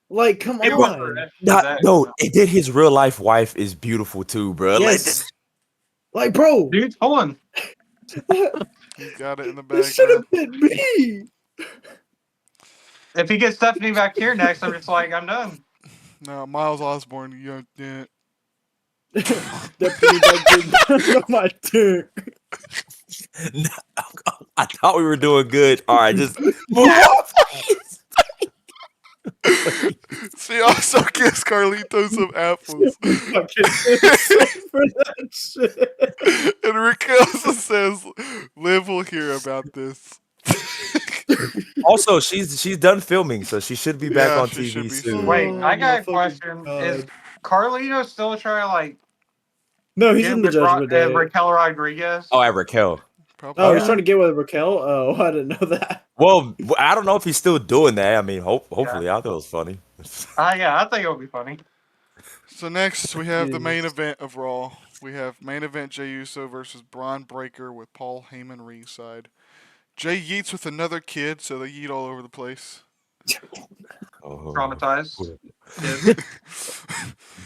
S3: Like, come
S2: He was for
S3: on.
S2: that.
S4: No, and then his real life wife is beautiful too, bro. Like,
S3: Yes. Like, bro,
S2: Dude's pulling.
S1: He's got it in the
S3: this
S1: bag,
S3: should
S1: bro.
S3: have been me.
S2: If he gets Stephanie back here next, I'm just like, I'm done.
S1: No, Miles Osborne, yeah.
S3: Deputy back getting on my dick.
S4: no, I thought we were doing good. All right, just move on.
S1: She also gives Carlito some apples.
S3: Fucking insane for that shit.
S1: And Raquel says, Liv will hear about this.
S4: Also, she's done filming, so she should be back
S1: Yeah,
S4: on
S1: she should
S4: TV
S1: be
S4: soon.
S1: soon.
S2: Wait, I
S3: Oh, my
S2: got a
S3: fucking
S2: question. Is
S3: God.
S2: Carlito still trying to like
S3: No, he's
S2: get
S3: in the
S2: with
S3: Judgment Day.
S2: Raquel Rodriguez?
S4: Oh, at Raquel.
S1: Probably
S3: Oh,
S4: Oh
S3: he's
S1: not.
S3: trying to get with Raquel? Oh, I didn't know that.
S4: well, I don't know if he's still doing that. I mean,
S2: Yeah.
S4: hopefully, I thought it was funny.
S2: Yeah, I think it'll be funny.
S1: So next we have the main
S3: Jesus.
S1: event of Raw. We have main event Jey Uso versus Braun Breaker with Paul Heyman ringside. Jay yeets with another kid, so they yeet all over the place.
S4: Oh.
S2: Traumatized.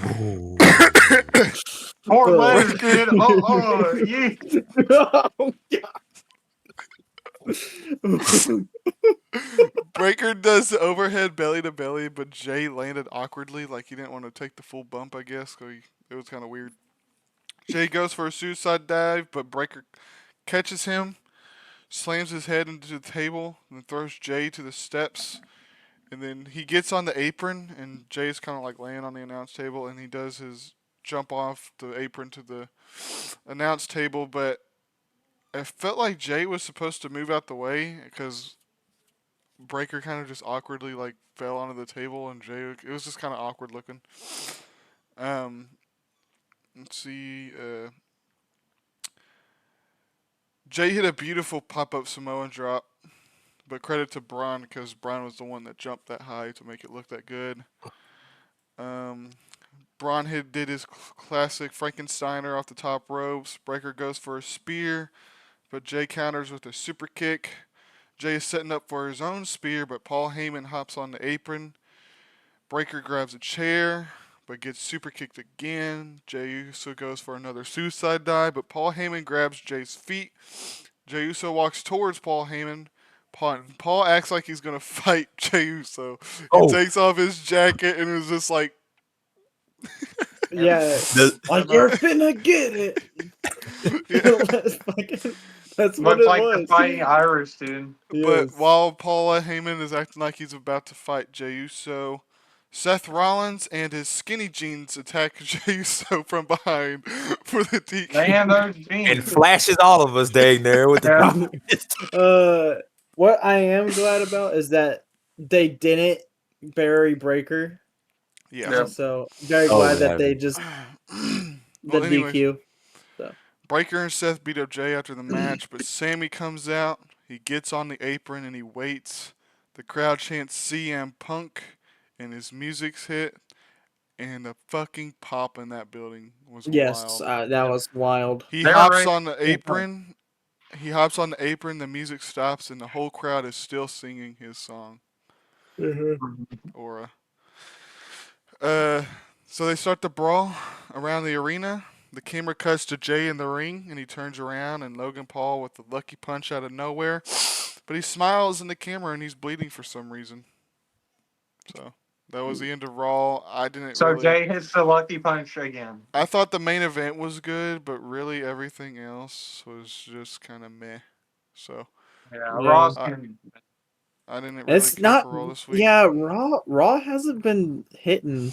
S4: Oh.
S2: Four letters, kid. Yeah.
S3: Oh, God.
S1: Breaker does the overhead belly to belly, but Jay landed awkwardly, like he didn't want to take the full bump, I guess. So it was kind of weird. Jay goes for a suicide dive, but Breaker catches him, slams his head into the table, and then throws Jay to the steps. And then he gets on the apron, and Jay's kind of like laying on the announce table, and he does his jump off the apron to the announce table, but it felt like Jay was supposed to move out the way because Breaker kind of just awkwardly like fell onto the table, and Jay, it was just kind of awkward looking. Um, let's see. Jay hit a beautiful pop up Samoan drop, but credit to Braun because Braun was the one that jumped that high to make it look that good. Braun did his classic Frankensteiner off the top ropes. Breaker goes for a spear, but Jay counters with a super kick. Jay is setting up for his own spear, but Paul Heyman hops on the apron. Breaker grabs a chair, but gets super kicked again. Jey Uso goes for another suicide dive, but Paul Heyman grabs Jay's feet. Jey Uso walks towards Paul Heyman, Paul acts like he's gonna fight Jey Uso. He
S4: Oh,
S1: takes off his jacket and is just like,
S3: Yeah,
S4: the,
S3: like you're finna get it.
S1: yeah.
S3: That's what
S2: Looks
S3: it
S2: like the
S3: was.
S2: Fighting Irish dude.
S1: But
S3: Yes.
S1: while Paul Heyman is acting like he's about to fight Jey Uso, Seth Rollins and his skinny jeans attack Jey Uso from behind for the
S2: Man,
S1: DQ.
S2: those
S4: and
S2: jeans.
S4: flashes all of us dang there with the
S2: Yeah.
S4: top.
S3: What I am glad about is that they didn't bury Breaker.
S1: Yeah.
S2: Yeah.
S3: So very
S4: Oh
S3: glad that
S4: yeah.
S3: they just the
S1: Well, anyways,
S3: DQ. So
S1: Breaker and Seth beat up Jey after the match, but Sammy comes out. He gets on the apron and he waits. The crowd chants CM Punk, and his music's hit, and the fucking pop in that building was
S3: yes,
S1: wild.
S3: that was wild.
S1: He
S2: They were
S1: hops
S2: ready.
S1: on the apron. He hops on the apron. The music stops, and the whole crowd is still singing his song. Aura. Uh, so they start the brawl around the arena. The camera cuts to Jey in the ring, and he turns around, and Logan Paul with the lucky punch out of nowhere. But he smiles in the camera, and he's bleeding for some reason. So that was the end of Raw. I didn't
S2: So
S1: really.
S2: Jay hits the lucky punch again.
S1: I thought the main event was good, but really everything else was just kind of meh. So
S2: Yeah,
S3: Yeah.
S2: Raw's
S1: I,
S2: can.
S1: I didn't really
S3: It's
S1: care
S3: not.
S1: for Raw this week.
S3: Yeah, Raw hasn't been hitting.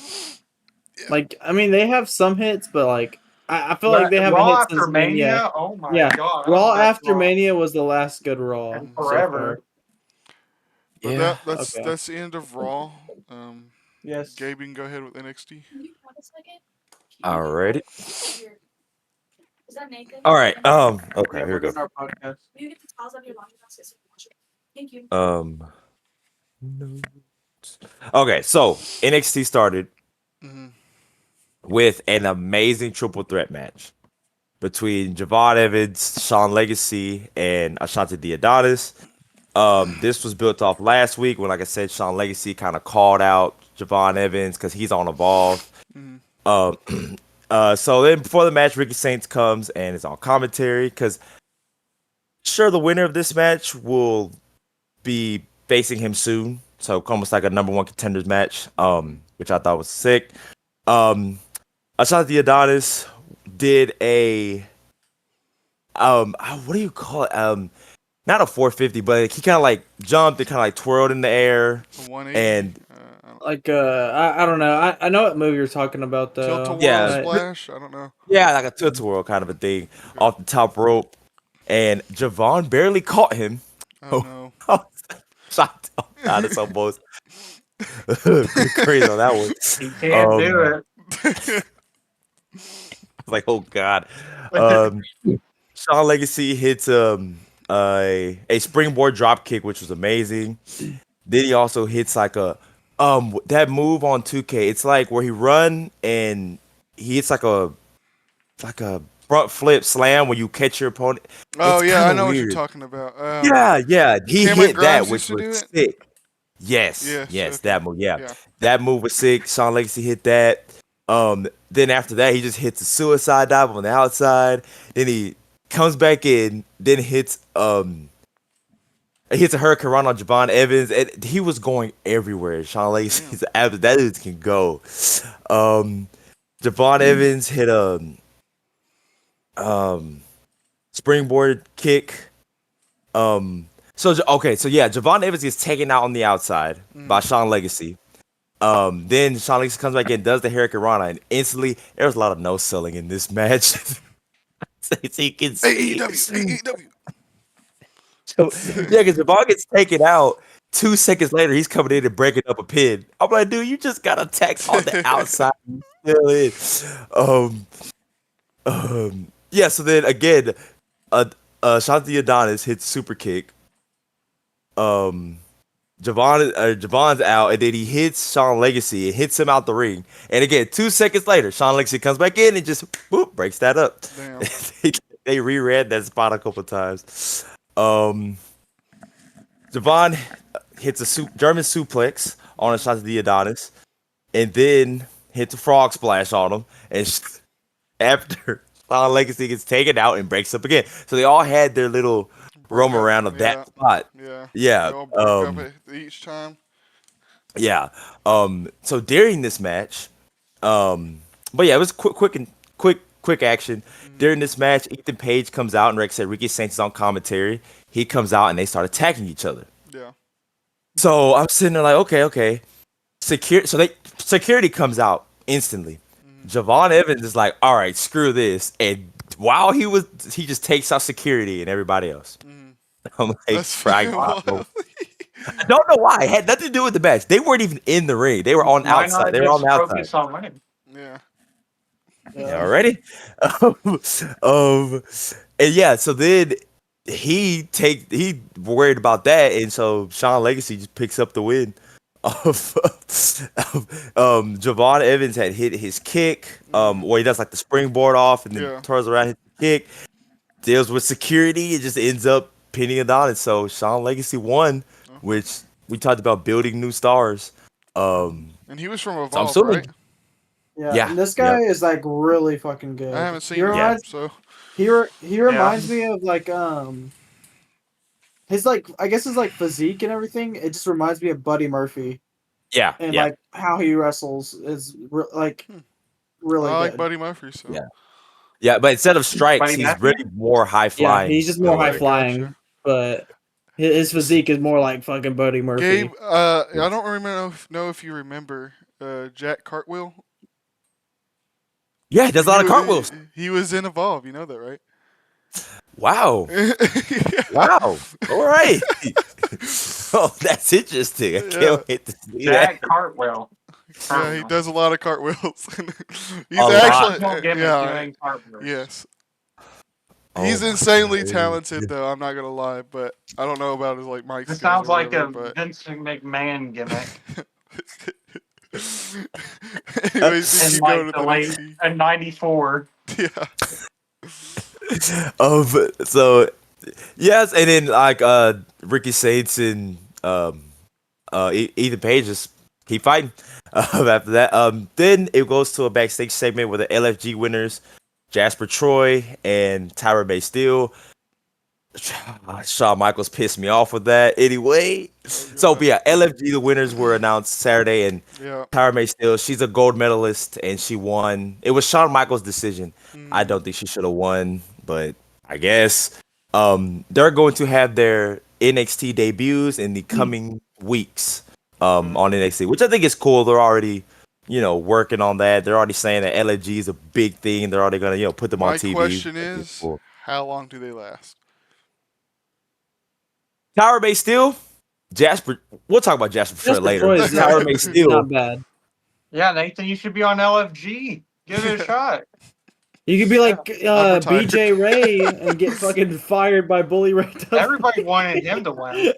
S1: Yeah.
S3: Like, I mean, they have some hits, but like, I feel like
S2: But
S3: they haven't
S2: Raw
S3: hit
S2: after
S3: since Mania.
S2: Mania, oh my
S3: Yeah,
S2: god, I
S3: Raw
S2: haven't watched
S3: after
S2: Raw
S3: Mania was the last good Raw
S2: in
S3: so far.
S2: forever.
S1: But
S4: Yeah.
S1: that's
S3: Okay.
S1: the end of Raw.
S3: Yes.
S1: Gabe, you can go ahead with NXT.
S4: Alrighty. All right. Okay.
S3: Yeah,
S4: Here
S3: we're
S4: we go.
S3: doing our podcast.
S4: Notes. Okay. So NXT started
S1: Hmm
S4: with an amazing triple threat match between Javon Evans, Sean Legacy, and Ashanti Adonis. This was built off last week when, like I said, Sean Legacy kind of called out Javon Evans because he's on Evolve.
S1: hmm
S4: Um, so then before the match, Ricky Saints comes and is on commentary because sure the winner of this match will be facing him soon. So almost like a number one contenders match, which I thought was sick. Ashanti Adonis did a what do you call it? Not a 450, but like, he kind of like jumped and kind of like twirled in the air.
S1: A 180.
S4: And
S3: Like, I don't know. I know what movie you're talking about
S1: Tilt
S3: though.
S1: a whirl
S4: Yeah.
S1: splash. I don't know.
S4: Yeah, like a twirl kind of a thing off the top rope. And Javon barely caught him.
S1: Oh no.
S4: Shot. Oh, God, it's almost crazy on that one.
S2: He can't do it.
S4: Like, oh God. Sean Legacy hits a springboard drop kick, which was amazing. Then he also hits like a that move on 2K. It's like where he run and he hits like a front flip slam when you catch your opponent.
S1: Oh
S4: It's
S1: yeah, I
S4: kinda
S1: know what you're
S4: weird.
S1: talking about.
S4: Yeah. He
S1: Cameron
S4: hit
S1: Grimes
S4: that,
S1: used
S4: which
S1: to do
S4: was
S1: it?
S4: sick. Yes,
S1: Yes,
S4: that
S1: okay.
S4: move. Yeah,
S1: Yeah.
S4: that move was sick. Sean Legacy hit that. Then after that, he just hits a suicide dive on the outside. Then he comes back in. Then hits he hits a hurricane run on Javon Evans. And he was going everywhere. Sean Legacy's that dude can go. Javon Evans hit a springboard kick. So yeah, Javon Evans gets taken out on the outside by Sean Legacy. Then Sean Legacy comes back in, does the Hurricane Rana, and instantly there was a lot of no selling in this match. So you can see.
S1: AEW.
S4: So, yeah, because Javon gets taken out. 2 seconds later, he's coming in and breaking up a pin. I'm like, dude, you just got attacked on the outside. Still in. Yeah. So then again, Shanti Adonis hits super kick. Javon's out, and then he hits Sean Legacy and hits him out the ring. And again, 2 seconds later, Sean Legacy comes back in and just boop, breaks that up.
S1: Damn.
S4: they reran that spot a couple times. Javon hits a German suplex on Ashanti Adonis, and then hits a frog splash on him. And after Sean Legacy gets taken out and breaks up again, so they all had their little
S1: broke
S4: roam
S1: up.
S4: around of
S1: Yeah,
S4: that spot.
S1: yeah. They
S4: Yeah.
S1: all broke up each time.
S4: Yeah. So during this match, but yeah, it was quick action. During this match, Ethan Page comes out and Rex said Ricky Saints is on commentary. He comes out and they start attacking each other.
S1: Yeah.
S4: So I'm sitting there like, okay. Security comes out instantly. Javon Evans is like, all right, screw this. And while he just takes out security and everybody else. I'm like,
S1: That's
S4: frag.
S1: fucking wild.
S4: I don't know why. It had nothing to do with the match. They weren't even in the ring. They were on
S2: Why
S4: outside.
S2: not
S4: They were on
S2: just
S4: the outside.
S2: focus on winning?
S1: Yeah.
S4: Yeah, already. um, and yeah, so then he worried about that, and so Sean Legacy just picks up the win. Javon Evans had hit his kick, where he does like the springboard off and then
S1: Yeah.
S4: turns around, hits the kick, deals with security, and just ends up pinning it on. And so Sean Legacy won, which we talked about building new stars.
S1: And he was from
S4: So I'm
S1: Evolve,
S4: assuming,
S1: right?
S3: Yeah,
S4: Yeah,
S3: and this guy is like really fucking good.
S1: I haven't seen
S3: He
S1: him,
S3: reminds
S1: so
S3: he reminds me of like his like I guess his like physique and everything. It just reminds me of Buddy Murphy
S4: yeah,
S3: and
S4: yeah,
S3: like how he wrestles is like really
S1: I like
S3: good.
S1: Buddy Murphy. So
S4: Yeah. Yeah, but instead of strikes,
S2: Buddy
S4: he's
S2: Matthews?
S4: really more high
S5: Yeah,
S4: flying.
S5: he's just more
S1: Okay,
S5: high flying,
S1: gotcha.
S5: but his physique is more like fucking Buddy Murphy.
S1: Gabe, I don't know if you remember Jack Cartwheel.
S4: Yeah, he does a lot of cartwheels.
S1: He was in Evolve. You know that, right?
S4: Wow. Wow. All right. Oh, that's interesting. I
S1: Yeah.
S4: can't wait to see that.
S2: Jack Cartwell.
S1: Yeah, he does a lot of cartwheels. He's
S4: A lot.
S1: actually
S2: Whole gimmick
S1: yeah,
S2: doing cartwheels.
S1: yes.
S4: Oh
S1: He's
S4: my
S1: insanely
S4: God.
S1: talented, though. I'm not gonna lie, but I don't know about his like mic
S2: This
S1: skills
S2: sounds
S1: or
S2: like
S1: whatever,
S2: a
S1: but
S2: Vince McMahon gimmick
S1: anyways, you
S2: in
S1: can
S2: like
S1: go to
S2: the
S1: the
S2: late
S1: next.
S2: in '94.
S1: Yeah.
S4: So yes, and then like Ricky Saints and Ethan Page just keep fighting. After that, then it goes to a backstage segment where the LFG winners, Jasper Troy and Tyra Bay Steele. Shawn Michaels pissed me off with that. Anyway, so but yeah, LFG the winners were announced Saturday, and
S1: Yeah.
S4: Tyra May Steele, she's a gold medalist and she won. It was Shawn Michaels' decision. I don't think she should have won, but I guess they're going to have their NXT debuts in the coming weeks on NXT, which I think is cool. They're already, working on that. They're already saying that LFG is a big thing. They're already gonna, put them on
S1: My
S4: TV.
S1: question
S4: I think it's
S1: is,
S4: cool.
S1: how long do they last?
S4: Tyra May Steele, Jasper. We'll talk about Jasper Fred
S5: Jasper
S4: later.
S5: Troy
S4: But
S5: is
S4: Tyra May Steele.
S5: not bad.
S2: Yeah, Nathan, you should be on LFG. Give it a shot.
S5: You could be like
S1: I'm retired.
S5: BJ Ray and get fucking fired by Bully Ray Dudley.
S2: Everybody wanted him to win.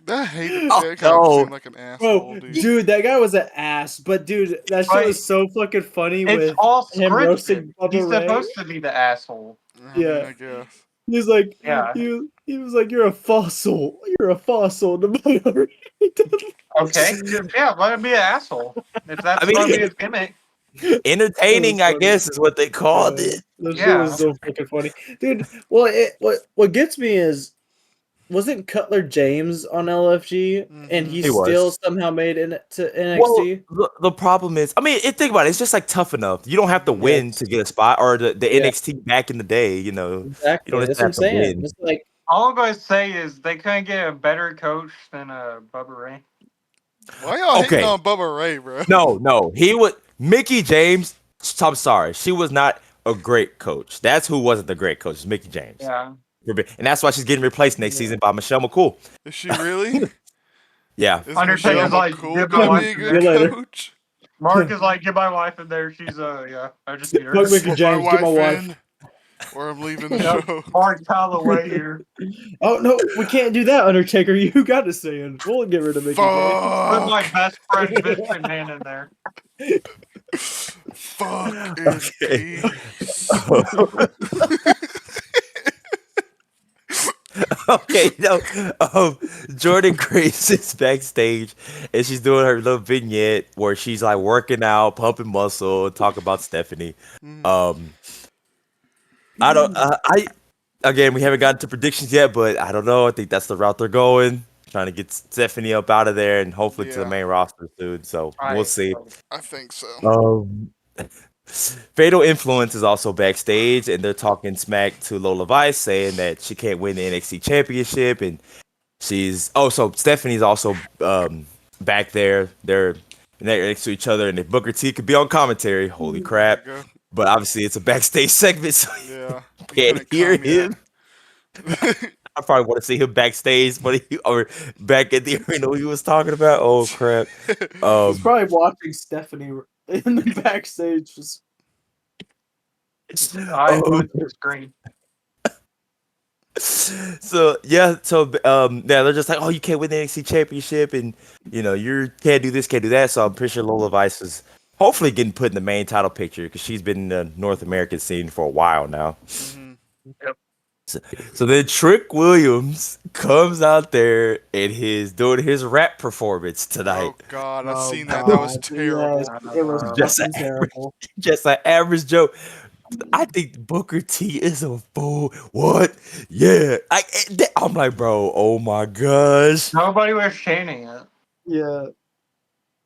S1: I hated
S4: Oh,
S1: that. Kind of
S4: no.
S1: seemed like an asshole,
S5: Bro,
S1: dude.
S5: dude, that guy was an ass. But dude, that shit was so fucking funny
S2: It's
S5: with
S2: all
S5: him
S2: scripted.
S5: roasting Bubba
S2: He's
S5: Ray.
S2: supposed to be the asshole.
S1: I mean,
S5: Yeah.
S1: I guess.
S5: He's like,
S2: Yeah.
S5: he was like, you're a fossil. You're a fossil. To Bully Ray Dudley.
S2: Okay, yeah, let him be an asshole. If that's
S4: I mean,
S2: going to be his gimmick.
S4: Entertaining, I guess, is what they called it.
S5: That shit
S2: Yeah.
S5: was so fucking funny, dude. Well, what gets me is, wasn't Cutler James on LFG, and he
S4: He was.
S5: still somehow made it to NXT?
S4: Well, the problem is, I mean, think about it. It's just like Tough Enough. You don't have to win to get a spot, or the
S5: Yeah.
S4: NXT back in the day. You
S5: Exactly.
S4: don't
S5: That's what I'm
S4: have to
S5: saying.
S4: win.
S5: It's like,
S2: All I'm going to say is they couldn't get a better coach than Bubba Ray.
S1: Why y'all
S4: Okay.
S1: hating on Bubba Ray, bro?
S4: No, he would. Mickey James. I'm sorry, she was not a great coach. That's who wasn't the great coach. It's Mickey James.
S2: Yeah.
S4: And that's why she's getting replaced next season by Michelle McCool.
S1: Is she really?
S4: Yeah.
S1: Is
S2: Undertaker's
S1: Michelle
S2: like,
S1: McCool
S2: "Good
S1: gonna
S2: luck,
S1: be a
S5: see
S1: good
S5: you later."
S1: coach?
S2: Mark is like, get my wife in there. She's, yeah, I just need her.
S5: Fuck Mickey
S1: Put
S5: James, get my wife.
S1: in, or I'm leaving the
S2: Yep.
S1: show.
S2: Mark Calloway here.
S5: oh no, we can't do that, Undertaker. You got to say it. We'll get rid of Mickey James.
S2: Put my
S1: Fuck.
S2: best friend Vince McMahon in there.
S1: Fuck and
S4: Okay.
S1: peace.
S4: Okay, Jordan Grace is backstage and she's doing her little vignette where she's like working out, pumping muscle, and talk about Stephanie. I don't. again, we haven't gotten to predictions yet, but I don't know. I think that's the route they're going. Trying to get Stephanie up out of there and hopefully to the
S1: Yeah,
S4: main roster soon. So we'll
S2: Right.
S4: see.
S1: I think so.
S4: Um, Fatal Influence is also backstage, and they're talking smack to Lola Vice, saying that she can't win the NXT Championship, and so Stephanie's also back there. They're next to each other, and if Booker T could be on commentary, holy
S1: There you
S4: crap!
S1: go.
S4: But obviously, it's a backstage segment, so
S1: Yeah,
S4: you
S1: he
S4: can't
S1: couldn't
S4: hear
S1: come yet.
S4: him. I probably want to see him backstage, or back at the arena he was talking about. Oh crap!
S3: He's probably watching Stephanie in the backstage. Just
S2: I
S4: oh,
S2: put the screen.
S4: yeah, they're just like, oh, you can't win the NXT Championship, and you can't do this, can't do that. So I'm pretty sure Lola Vice is hopefully getting put in the main title picture because she's been in the North American scene for a while now.
S1: Mhm.
S4: So then Trick Williams comes out there and he's doing his rap performance tonight.
S1: Oh God, I've
S3: oh
S1: seen that. That was
S3: god,
S1: terrible.
S3: yes, it was
S4: Just
S3: fucking terrible.
S4: just an average Joe. I think Booker T is a fool. What? Yeah. I'm like, bro, oh my gosh.
S2: Nobody was chanting it.
S3: Yeah.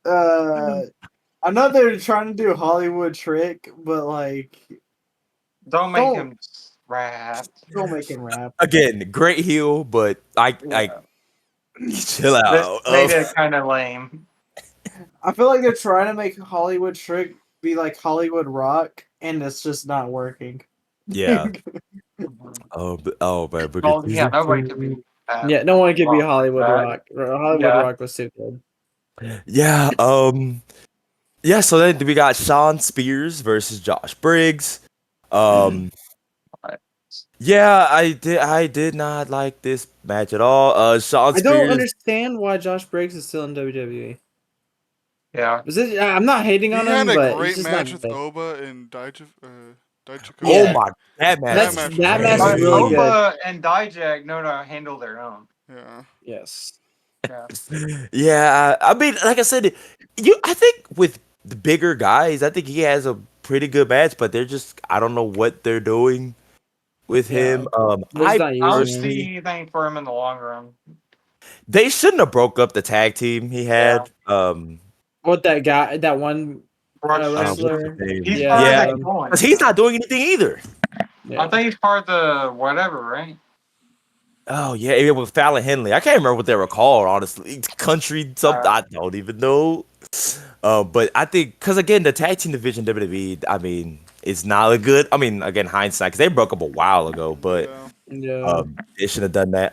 S3: I know they're trying to do Hollywood trick, but like,
S2: Don't make
S3: Don't-
S2: him rap.
S3: don't make him rap.
S4: Again, great heel, but I chill
S2: This
S4: out.
S2: made it kind of lame.
S3: I feel like they're trying to make Hollywood trick be like Hollywood rock, and it's just not working.
S4: Yeah. Man, Booker
S2: Well,
S4: T's
S2: yeah,
S4: a
S2: nobody
S4: fool.
S2: could be.
S5: Yeah, no one could be
S2: Rock
S5: Hollywood
S2: that.
S5: Rock. Hollywood
S2: Yeah.
S5: Rock was too good.
S4: Yeah. Yeah. So then we got Sean Spears versus Josh Briggs. Yeah, I did not like this match at all. Sean
S5: I
S4: Spears.
S5: don't understand why Josh Briggs is still in WWE.
S2: Yeah.
S5: I'm not hating
S1: He
S5: on
S1: had
S5: him,
S1: a
S5: but
S1: great
S5: he's just
S1: match
S5: not
S1: with
S5: good.
S1: Oba and Dijakovic.
S4: Oh
S5: Yeah.
S4: my, that match.
S1: That
S4: was
S1: match
S5: That match
S1: was
S5: is
S4: crazy.
S5: really good.
S2: Oba and Dijak know to handle their own.
S1: Yeah.
S5: Yes.
S2: Yeah.
S4: Yeah, I mean, like I said, I think with the bigger guys, I think he has a pretty good match, but I don't know what they're doing with him.
S5: They're just
S4: I
S5: not
S2: I
S5: using
S2: don't
S5: him.
S2: see anything for him in the long run.
S4: they shouldn't have broke up the tag team he had.
S5: What that guy, that one
S2: Brooks
S5: wrestler?
S4: what's his name?
S2: He's
S5: Yeah,
S2: part
S4: Yeah,
S2: of the joint.
S4: because he's not doing anything either.
S5: Yeah.
S2: I think he's part of the whatever, right?
S4: Oh yeah, it was Fallon Henley. I can't remember what they were called, honestly. Country something. I don't even know. But I think because again, the tag team division WWE, I mean, it's not a good. I mean, again, hindsight because they broke up a while ago, but
S5: Yeah.
S4: they should have done that.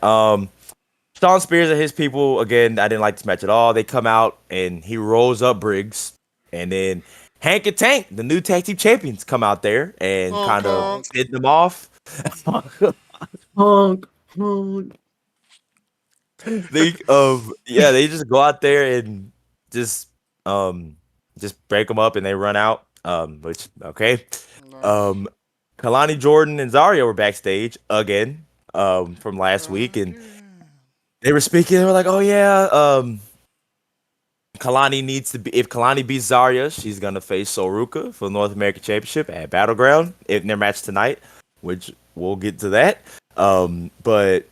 S4: Sean Spears and his people again. I didn't like this match at all. They come out and he rolls up Briggs, and then Hank and Tank, the new tag team champions, come out there and kind of
S1: Honk.
S4: hit them off.
S5: Honk.
S4: They just go out there and just break them up and they run out. Which okay.
S1: Nice.
S4: Kalani Jordan and Zarya were backstage again from last week, and they were speaking. They were like, "Oh yeah, Kalani needs to be. If Kalani beats Zarya, she's gonna face Soruka for the North American Championship at Battleground in their match tonight, which we'll get to that. But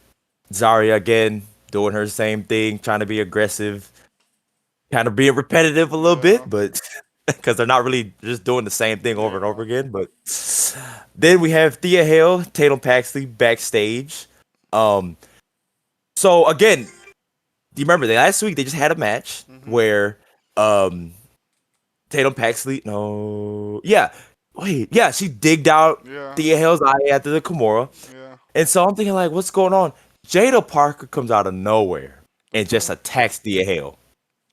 S4: Zarya again doing her same thing, trying to be aggressive, kind of being repetitive a little bit, but because they're not really just doing the same thing over and over again. But then we have Thea Hale, Tatum Paxley backstage. So again, do you remember last week they just had a match where Tatum Paxley, she digged out Thea Hale's eye after the Kimura.
S1: Yeah.
S4: And so I'm thinking like, what's going on? Jada Parker comes out of nowhere and just attacks Thea Hale.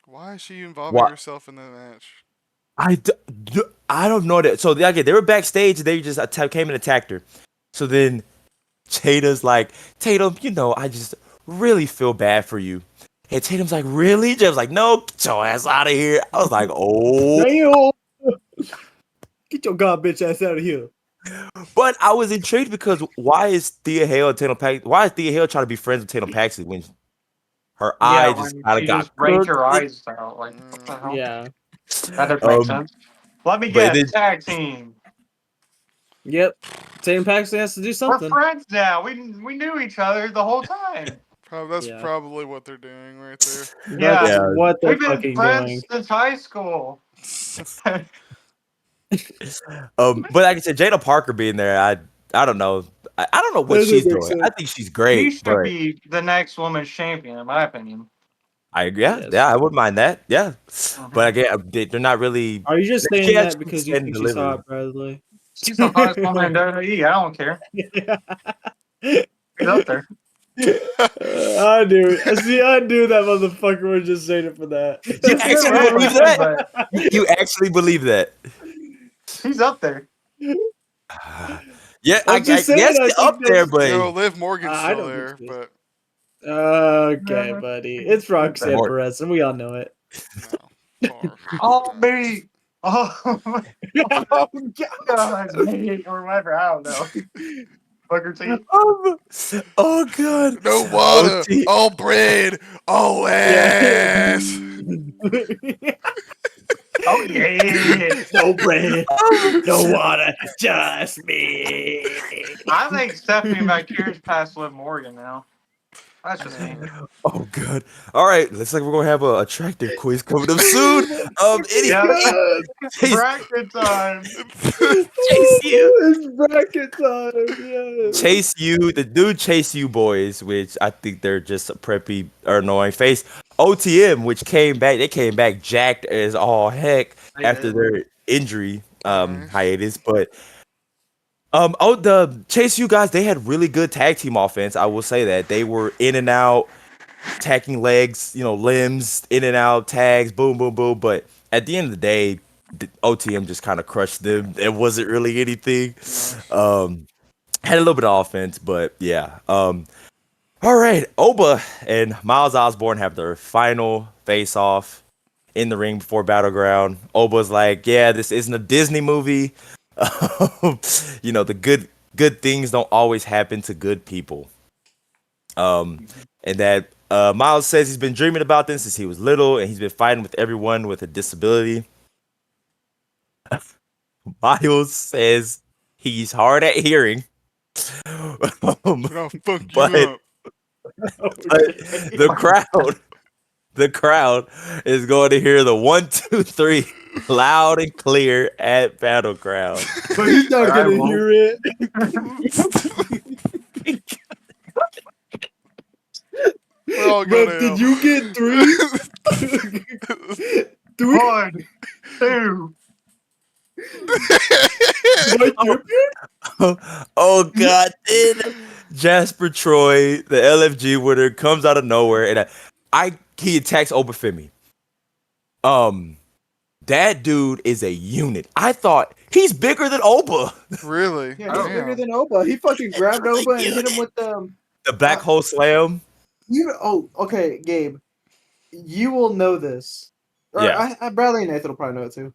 S1: Why is she involving herself in that match?
S4: I don't know that. So they were backstage. They just came and attacked her. So then Jada's like, Tatum, I just really feel bad for you. And Tatum's like, really? Jada's like, no, get your ass out of here. I was like, oh.
S5: Damn. Get your god bitch ass out of here.
S4: But I was intrigued because why is Thea Hale and Tatum Paxley? Why is Thea Hale trying to be friends with Tatum Paxley when her eye just kind of got
S2: just raked her
S4: crooked?
S2: eyes out? Like, what the hell?
S5: Yeah.
S2: That doesn't make sense. Let me
S4: but
S2: guess. Tag team.
S5: Yep. Tatum Paxton has to do
S2: We're
S5: something.
S2: friends now. We knew each other the whole time.
S1: That's
S5: Yeah.
S1: probably what they're doing right there.
S2: Yeah.
S5: That's what they're
S2: We've been
S5: fucking
S2: friends
S5: doing.
S2: since high school.
S4: But like I said, Jada Parker being there, I don't know. I don't know what
S5: Doesn't
S4: she's
S5: make
S4: doing.
S5: sense.
S4: I think she's
S2: She
S4: great,
S2: should
S4: but
S2: be the next women's champion, in my opinion.
S5: Yes.
S4: yeah, I wouldn't mind that. Yeah,
S2: Mhm.
S4: but again, they're not really.
S5: Are you just
S4: She
S5: saying that
S4: actually
S5: because you
S4: stand
S5: think
S4: and
S5: she's
S4: deliver.
S5: hot, Bradley?
S2: She's the hottest woman in WWE. I don't care. She's up there.
S5: I knew. See, I knew that motherfucker was just saying it for that.
S4: You actually
S2: Yeah,
S4: believe
S2: but
S4: that? You actually believe that?
S2: she's up there.
S4: Yeah, I
S5: I'm just saying.
S4: guess
S5: I
S4: you're
S5: think
S4: up there,
S5: that's.
S1: No,
S4: but
S1: Liv Morgan's
S5: I
S1: still
S5: don't think
S1: there,
S5: she is.
S1: but
S5: Okay, buddy. It's Roxanne
S4: More-
S5: Perez, and we all know it.
S1: no. Far.
S2: Oh, me. Oh,
S5: Oh,
S2: God, me. Or whatever. I don't know. Booker T.
S4: oh god,
S1: No water,
S4: OT.
S1: all bread, all ass.
S2: Oh, yeah.
S5: No bread,
S4: Oh,
S5: no water, just me.
S2: I think Stephanie McCure's past Liv Morgan now. That's just me.
S4: oh god. All right, looks like we're gonna have a attractive quiz coming up soon.
S2: Yeah.
S4: Anyway, Chase,
S2: Bracket time.
S4: Chase you.
S5: It's bracket time. Yes.
S4: Chase you, the dude Chase you boys, which I think they're just a preppy or annoying face. OTM, which came back, they came back jacked as all heck
S2: They
S4: after
S2: did.
S4: their injury
S1: Nice.
S4: hiatus. But the Chase you guys, they had really good tag team offense. I will say that. They were in and out, attacking legs, limbs, in and out, tags, boom, boom, boom. But at the end of the day, the OTM just kind of crushed them. It wasn't really anything. Had a little bit of offense, but yeah. All right, Oba and Miles Osborne have their final face-off in the ring before Battleground. Oba's like, "Yeah, this isn't a Disney movie. The good things don't always happen to good people." And that Miles says he's been dreaming about this since he was little, and he's been fighting with everyone with a disability. Miles says he's hard at hearing.
S1: But I'll fuck you
S4: But
S1: up.
S4: the crowd is going to hear the 1, 2, 3 loud and clear at Battleground.
S5: But he's not
S2: I
S5: gonna
S2: won't.
S5: hear it.
S1: We're all
S5: Bro,
S1: gonna.
S5: did you get 3? 3?
S2: 1, 2.
S5: Right there?
S4: Oh God! Then Jasper Troy, the LFG winner, comes out of nowhere, and he attacks Obafemi. That dude is a unit. I thought he's bigger than Oba.
S1: Really?
S3: Yeah, he's bigger
S1: Damn.
S3: than Oba. He fucking grabbed Oba and hit him with the.
S4: The black hole slam.
S3: Okay, Gabe. You will know this. Or
S4: Yeah.
S3: Bradley and Nathan will probably know it too.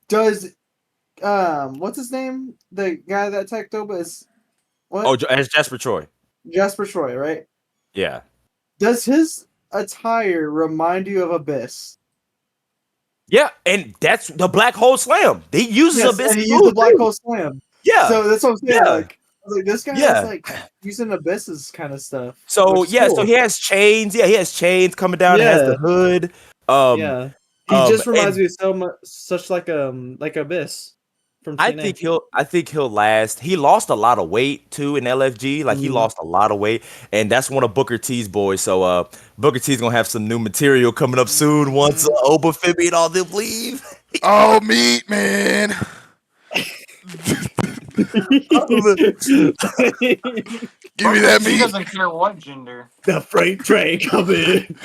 S3: Does what's his name? The guy that attacked Oba is what?
S4: Oh, as Jasper Troy.
S3: Jasper Troy, right?
S4: Yeah.
S3: Does his attire remind you of Abyss?
S4: Yeah, and that's the black hole slam. He uses
S3: Yes,
S4: Abyss.
S3: and he used the black hole slam.
S4: Yeah.
S3: So that's what I'm saying.
S4: Yeah.
S3: Like, I was like, this guy
S4: Yeah.
S3: is like using Abyss's kind of stuff.
S4: So
S3: which is
S4: yeah,
S3: cool.
S4: so he has chains. Yeah, he has chains coming down. He has
S5: Yeah.
S4: the hood.
S5: Yeah. He just reminds
S4: and
S5: me of so much, such like Abyss from
S4: I
S5: TNA.
S4: think he'll last. He lost a lot of weight too in LFG. Like he
S5: Mhm.
S4: lost a lot of weight, and that's one of Booker T's boys. So Booker T's gonna have some new material coming up soon once Obafemi and all them leave.
S1: Oh, meat, man. Give me that
S2: He
S1: meat.
S2: doesn't care what gender.
S5: The freight train coming.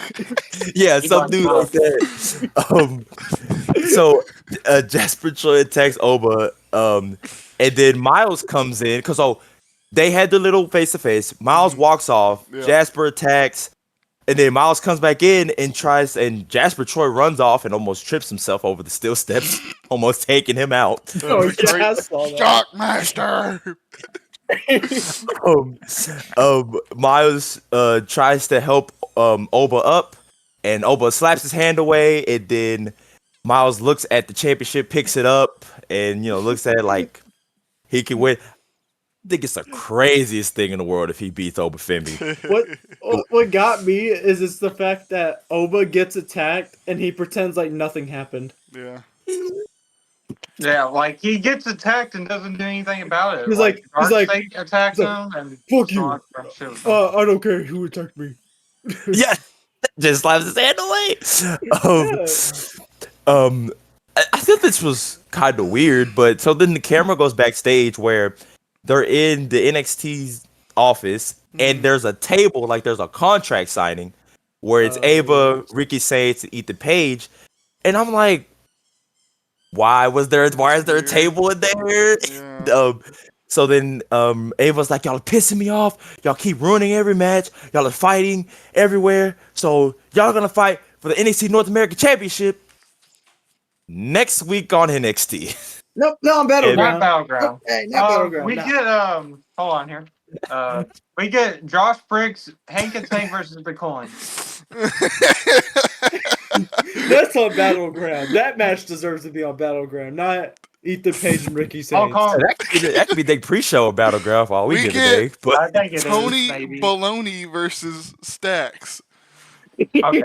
S4: Yeah,
S2: He
S4: some
S2: likes
S4: dude
S2: both.
S4: like that. So Jasper Troy attacks Oba, and then Miles comes in because they had the little face to face. Miles walks off.
S1: Yeah.
S4: Jasper attacks, and then Miles comes back in and and Jasper Troy runs off and almost trips himself over the steel steps, almost taking him out.
S5: Oh,
S1: That's a
S5: yeah,
S1: great
S5: I saw that.
S1: Shockmaster.
S4: Miles tries to help Oba up, and Oba slaps his hand away, and then Miles looks at the championship, picks it up, and looks at it like he can win. think it's the craziest thing in the world if he beats Obafemi.
S5: What got me is it's the fact that Oba gets attacked and he pretends like nothing happened.
S1: Yeah.
S2: Yeah, like he gets attacked and doesn't do anything about it.
S5: He's
S2: Like
S5: like-
S2: Dark State attacks
S5: he's like,
S2: him and
S5: "Fuck
S2: still
S5: you."
S2: has to shit with him.
S5: I don't care who attacked me.
S4: Yeah, just slaps his hand away. I thought this was kind of weird, but so then the camera goes backstage where they're in the NXT's office and there's a table, like there's a contract signing where it's Ava, Ricky Saints, and Ethan Page, and I'm like, why is there a table in there?
S1: Yeah.
S4: So then Ava's like, y'all are pissing me off. Y'all keep ruining every match. Y'all are fighting everywhere. So y'all gonna fight for the NXT North American Championship next week on NXT.
S5: Nope, no, I'm
S2: Not
S5: Battleground.
S2: Battleground.
S5: Hey, not Battleground.
S2: We
S5: no.
S2: get hold on here. We get Josh Briggs, Hank and Tank versus the Coin.
S5: That's on Battleground. That match deserves to be on Battleground, not Ethan Page and Ricky Saints.
S4: That could be the pre-show of Battleground for all we
S1: We
S4: get
S1: get
S4: today. But
S2: I think it
S1: Tony
S2: is, maybe.
S1: Baloney versus Stacks.
S2: Okay.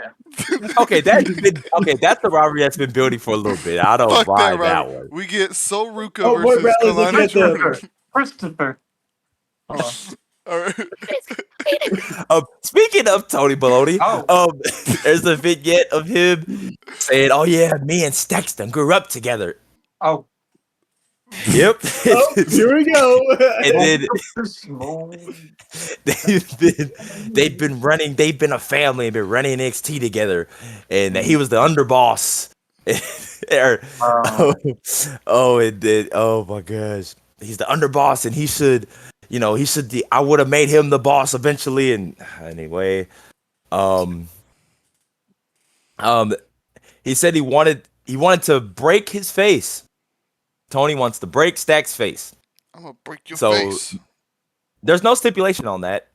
S4: okay, that's the rivalry that's been building for a little bit. I don't
S1: Fuck
S4: buy
S1: that,
S4: that
S1: right?
S4: one.
S1: We get Sol Ruka
S5: Oh, boy,
S1: versus
S5: Bradley's looking
S1: Kalani
S5: at the-
S1: Jr.
S2: Christopher. Hold on.
S1: All right.
S4: Speaking of Tony Baloney,
S2: Oh.
S4: there's a vignette of him saying, "Oh yeah, me and Staxton grew up together."
S2: Oh.
S4: Yep.
S5: Oh, here we go.
S4: And then
S2: Small.
S4: they've been a family and been running NXT together, and that he was the underboss. And then oh my gosh, he's the underboss, and he should. I would have made him the boss eventually. And anyway, he said he wanted to break his face. Tony wants to break Stack's face.
S1: I'm gonna break your
S4: So,
S1: face.
S4: There's no stipulation on that.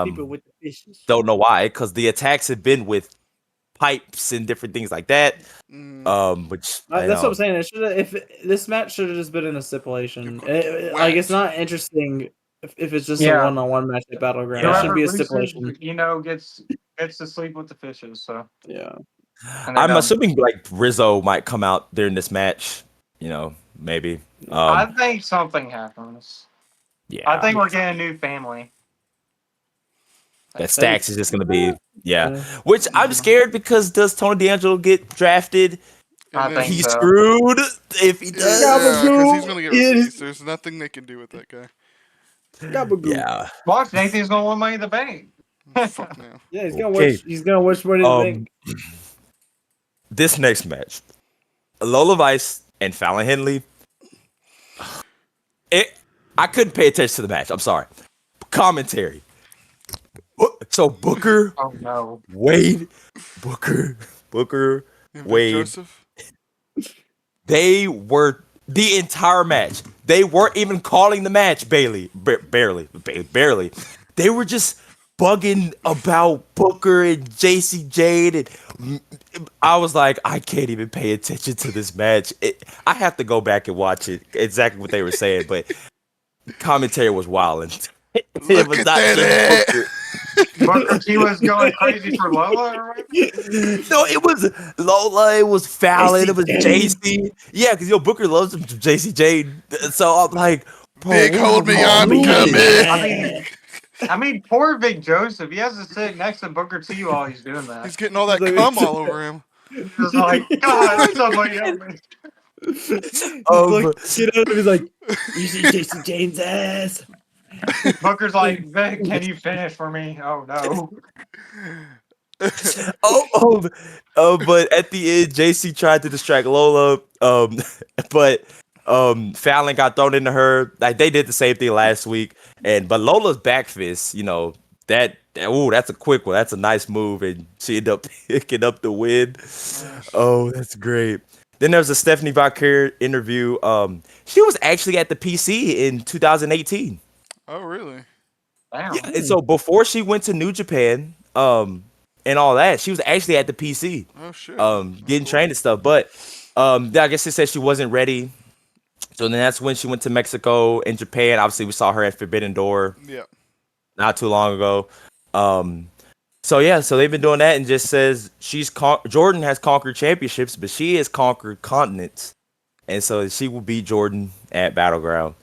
S5: People with the fishes.
S4: Don't know why, because the attacks have been with pipes and different things like that. Which
S5: That's what I'm saying. This match should have just been in a stipulation. It's not interesting if it's just a one-on-one match at Battleground. It should be a stipulation.
S2: Gets to sleep with the fishes. So
S5: yeah,
S4: I'm assuming like Rizzo might come out during this match. Maybe.
S2: I think something happens.
S4: Yeah,
S2: I think we're getting a new family.
S4: That Stacks is just gonna be Which I'm scared because does Tony D'Angelo get drafted?
S2: I think
S4: He's
S2: so.
S4: screwed if he does.
S1: Yeah, because he's gonna get released. There's nothing they can do with that guy.
S4: Yeah.
S2: Watch, Nathan's gonna win Money in the Bank.
S1: Fuck now.
S5: Yeah, he's gonna watch Money in the Bank.
S4: This next match, Lola Vice and Fallon Henley. I couldn't pay attention to the match. I'm sorry. Commentary. So Booker,
S2: Oh no.
S4: Wade, Booker,
S1: And
S4: Wade.
S1: Joseph.
S4: They were the entire match. They weren't even calling the match. Barely. They were just bugging about Booker and JC Jade, and I was like, I can't even pay attention to this match. I have to go back and watch it. Exactly what they were saying, but commentary was wild. It was not just Booker.
S2: Booker T was going crazy for Lola or whatever?
S4: No, it was Lola, it was Fallon, it was JC. Yeah, because Booker loves him, JC Jade. So I'm like, bro,
S1: Big hold me, I'm coming.
S2: I mean, poor Big Joseph. He has to sit next to Booker T while he's doing that.
S1: He's getting all that cum all over him.
S2: Just like, God, somebody help me.
S5: He's like, you see Jason Jane's ass.
S2: Booker's like, Vic, can you finish for me? Oh no.
S4: But at the end, JC tried to distract Lola. But Fallon got thrown into her. Like they did the same thing last week. But Lola's back fist, that's a quick one. That's a nice move, and she ended up picking up the win. Oh, that's great. Then there's a Stephanie Valkyrie interview. She was actually at the PC in 2018.
S1: Oh, really?
S2: Damn.
S4: Yeah, and so before she went to New Japan, and all that, she was actually at the PC.
S1: Oh shit.
S4: Getting trained and stuff. But I guess they said she wasn't ready So then that's when she went to Mexico and Japan. Obviously, we saw her at Forbidden Door
S1: Yeah.
S4: not too long ago. So yeah, so they've been doing that, and just says Jordan has conquered championships, but she has conquered continents, and so she will beat Jordan at Battleground.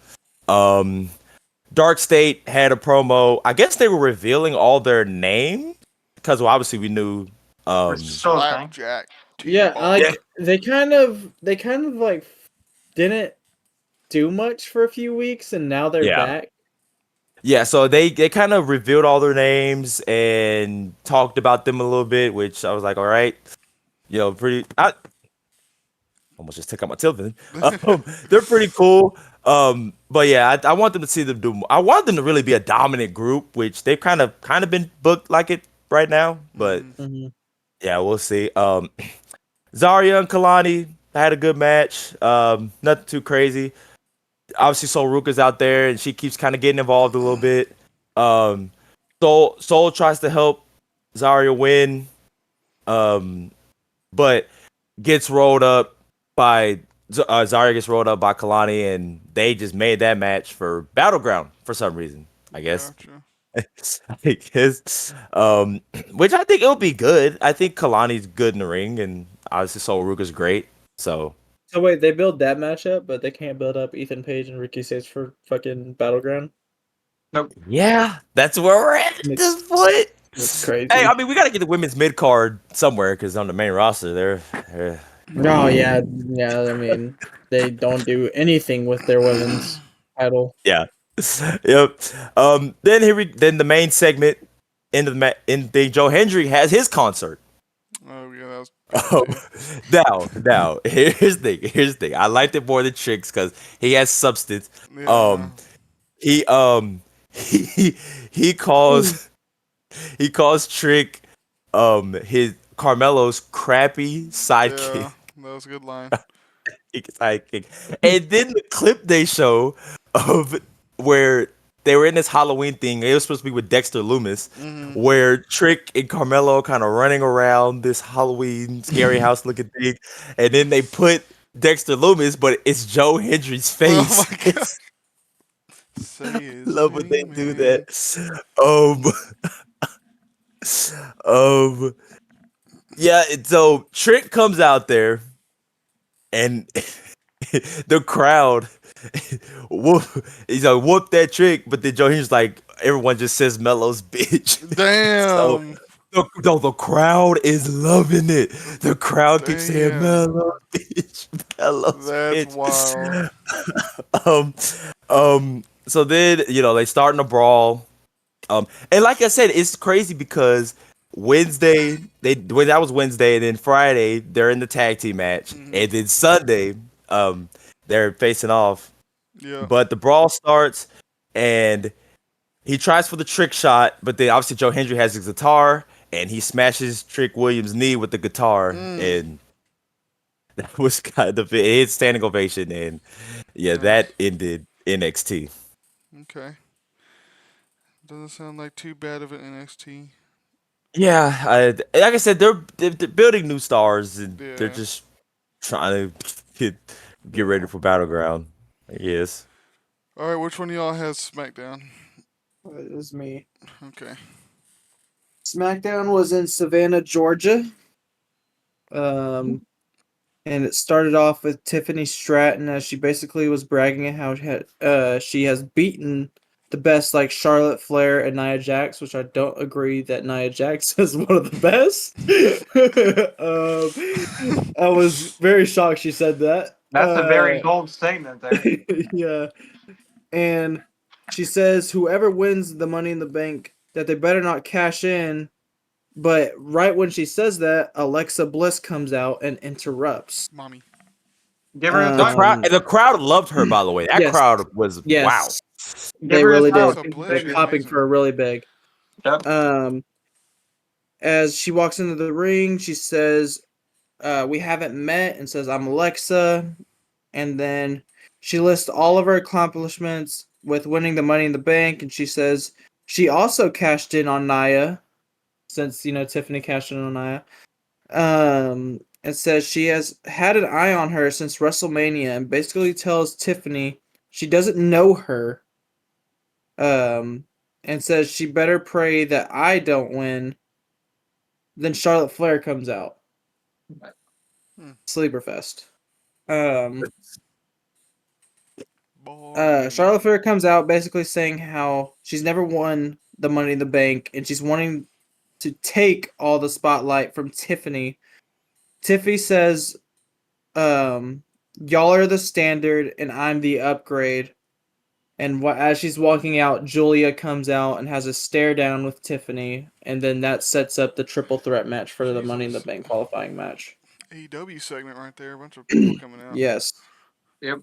S4: Dark State had a promo. I guess they were revealing all their names because obviously we knew.
S1: Slapjack.
S5: Yeah,
S1: T-Bar.
S5: like they kind of like didn't do much for a few weeks, and now they're back.
S4: Yeah, so they kind of revealed all their names and talked about them a little bit, which I was like, all right, pretty. I almost just took out my tilting. They're pretty cool. But yeah, I want them to see them do. I want them to really be a dominant group, which they've kind of been booked like it right now. But yeah, we'll see. Zarya and Kalani had a good match. Nothing too crazy. Obviously, Sol Ruka's out there, and she keeps kind of getting involved a little bit. Sol tries to help Zarya win, but gets rolled up by Zarya gets rolled up by Kalani, and they just made that match for Battleground for some reason. I guess.
S1: Gotcha.
S4: I guess. Which I think it'll be good. I think Kalani's good in the ring, and obviously Sol Ruka's great. So
S5: wait, they build that matchup, but they can't build up Ethan Page and Ricky Starks for fucking Battleground.
S2: Nope.
S4: Yeah, that's where we're at this point.
S5: It's crazy.
S4: Hey, I mean, we got to get the women's mid card somewhere because on the main roster, they're.
S5: Oh yeah. I mean, they don't do anything with their women's title.
S4: Yeah. Yep. Then the main segment Joe Hendry has his concert.
S1: Oh yeah, that was.
S4: Now, here's the thing. I liked it more than Tricks because he has substance.
S1: Yeah.
S4: He calls Trick his Carmelo's crappy sidekick.
S1: Yeah, that was a good line.
S4: Sidekick. And then the clip they show of where they were in this Halloween thing. It was supposed to be with Dexter Loomis, where Trick and Carmelo kind of running around this Halloween scary house looking thing, and then they put Dexter Loomis, but it's Joe Hendry's face.
S1: Oh my god!
S4: Love when they do that. Yeah. So Trick comes out there, and the crowd. He's like, whoop that Trick, but then Joe Hendry's like, everyone just says Melo's bitch.
S1: Damn.
S4: So, the crowd is loving it. The crowd keeps saying Melo's bitch. Melo's
S1: That's
S4: bitch.
S1: wild.
S4: So then, they start in a brawl. And like I said, it's crazy because Wednesday, that was Wednesday, and then Friday, they're in the tag team match. And then Sunday, they're facing off.
S1: Yeah.
S4: But the brawl starts, and he tries for the trick shot, but then obviously Joe Hendry has his guitar, and he smashes Trick Williams' knee with the guitar, and that was kind of his standing ovation, and that ended NXT.
S1: Okay. Doesn't sound like too bad of an NXT.
S4: Yeah, like I said, they're building new stars, and they're just trying to get ready for Battleground. I guess.
S1: All right, which one of y'all has SmackDown?
S3: It was me.
S1: Okay.
S3: SmackDown was in Savannah, Georgia. And it started off with Tiffany Stratton as she basically was bragging how she has beaten the best, like Charlotte Flair and Nia Jax, which I don't agree that Nia Jax is one of the best. I was very shocked she said that.
S2: That's a very bold statement there.
S3: Yeah. And she says whoever wins the Money in the Bank, that they better not cash in. But right when she says that, Alexa Bliss comes out and interrupts.
S1: Mommy.
S2: Give her a
S4: the crowd loved her, by the way. That crowd was wow.
S3: They really did.
S1: They're
S3: popping for her really big.
S2: Yep.
S3: As she walks into the ring, she says, we haven't met, and says, I'm Alexa. And then she lists all of her accomplishments with winning the Money in the Bank, and she says she also cashed in on Nia, since, Tiffany cashed in on Nia. and says she has had an eye on her since WrestleMania, and basically tells Tiffany she doesn't know her. And says she better pray that I don't win. Then Charlotte Flair comes out. Sleeper Fest. Charlotte Flair comes out basically saying how she's never won the Money in the Bank and she's wanting to take all the spotlight from Tiffany. Tiffany says, y'all are the standard and I'm the upgrade. And as she's walking out, Julia comes out and has a stare down with Tiffany, and then that sets up the triple threat match for the Money in the Bank qualifying match.
S1: AEW segment right there. A bunch of people coming out.
S3: Yes.
S2: Yep.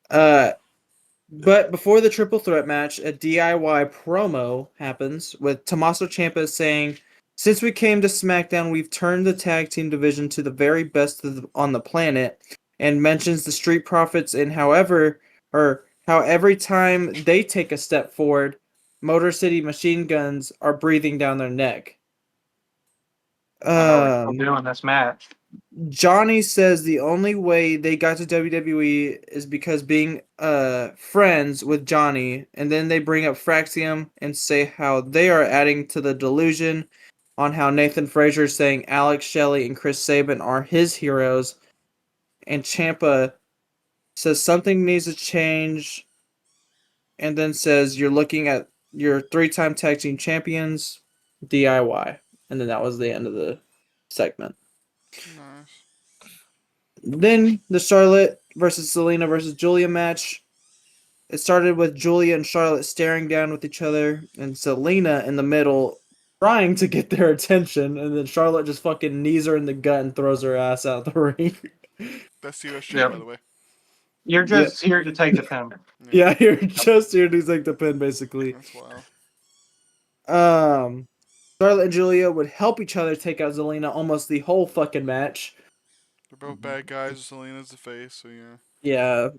S3: But before the triple threat match, a DIY promo happens with Tommaso Ciampa saying, "Since we came to SmackDown, we've turned the tag team division to the very best on the planet," and mentions the Street Profits and how every time they take a step forward, Motor City Machine Guns are breathing down their neck.
S2: We're doing this match.
S3: Johnny says the only way they got to WWE is because being friends with Johnny, and then they bring up Fraxium and say how they are adding to the delusion on how Nathan Frazier is saying Alex Shelley and Chris Sabin are his heroes, and Ciampa says something needs to change, and then says you're looking at your 3-time tag team champions, DIY, and then that was the end of the segment.
S1: Nice.
S3: Then the Charlotte versus Selena versus Julia match. It started with Julia and Charlotte staring down with each other, and Selena in the middle trying to get their attention, and then Charlotte just fucking knees her in the gut and throws her ass out the ring.
S1: That's USG, by the way.
S2: You're just here to take the pin.
S3: Yeah, you're just here to take the pin, basically.
S1: That's wild.
S3: Charlotte and Julia would help each other take out Zelina almost the whole fucking match.
S1: They're both bad guys. Selena's the face, so yeah.
S3: Yeah.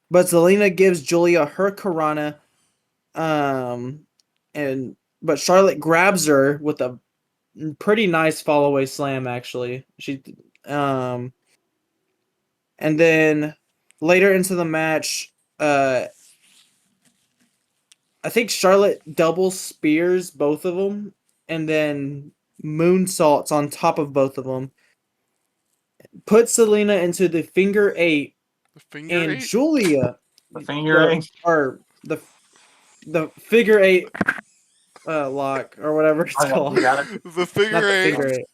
S3: But Zelina gives Julia her Karana. But Charlotte grabs her with a pretty nice fall away slam, actually. And then later into the match, I think Charlotte double spears both of them, and then moonsaults on top of both of them. Put Selena into the figure 8.
S1: The figure 8?
S3: Julia,
S2: the figure 8,
S3: or the figure 8 lock or whatever it's called.
S1: The figure 8.
S3: Figure 8.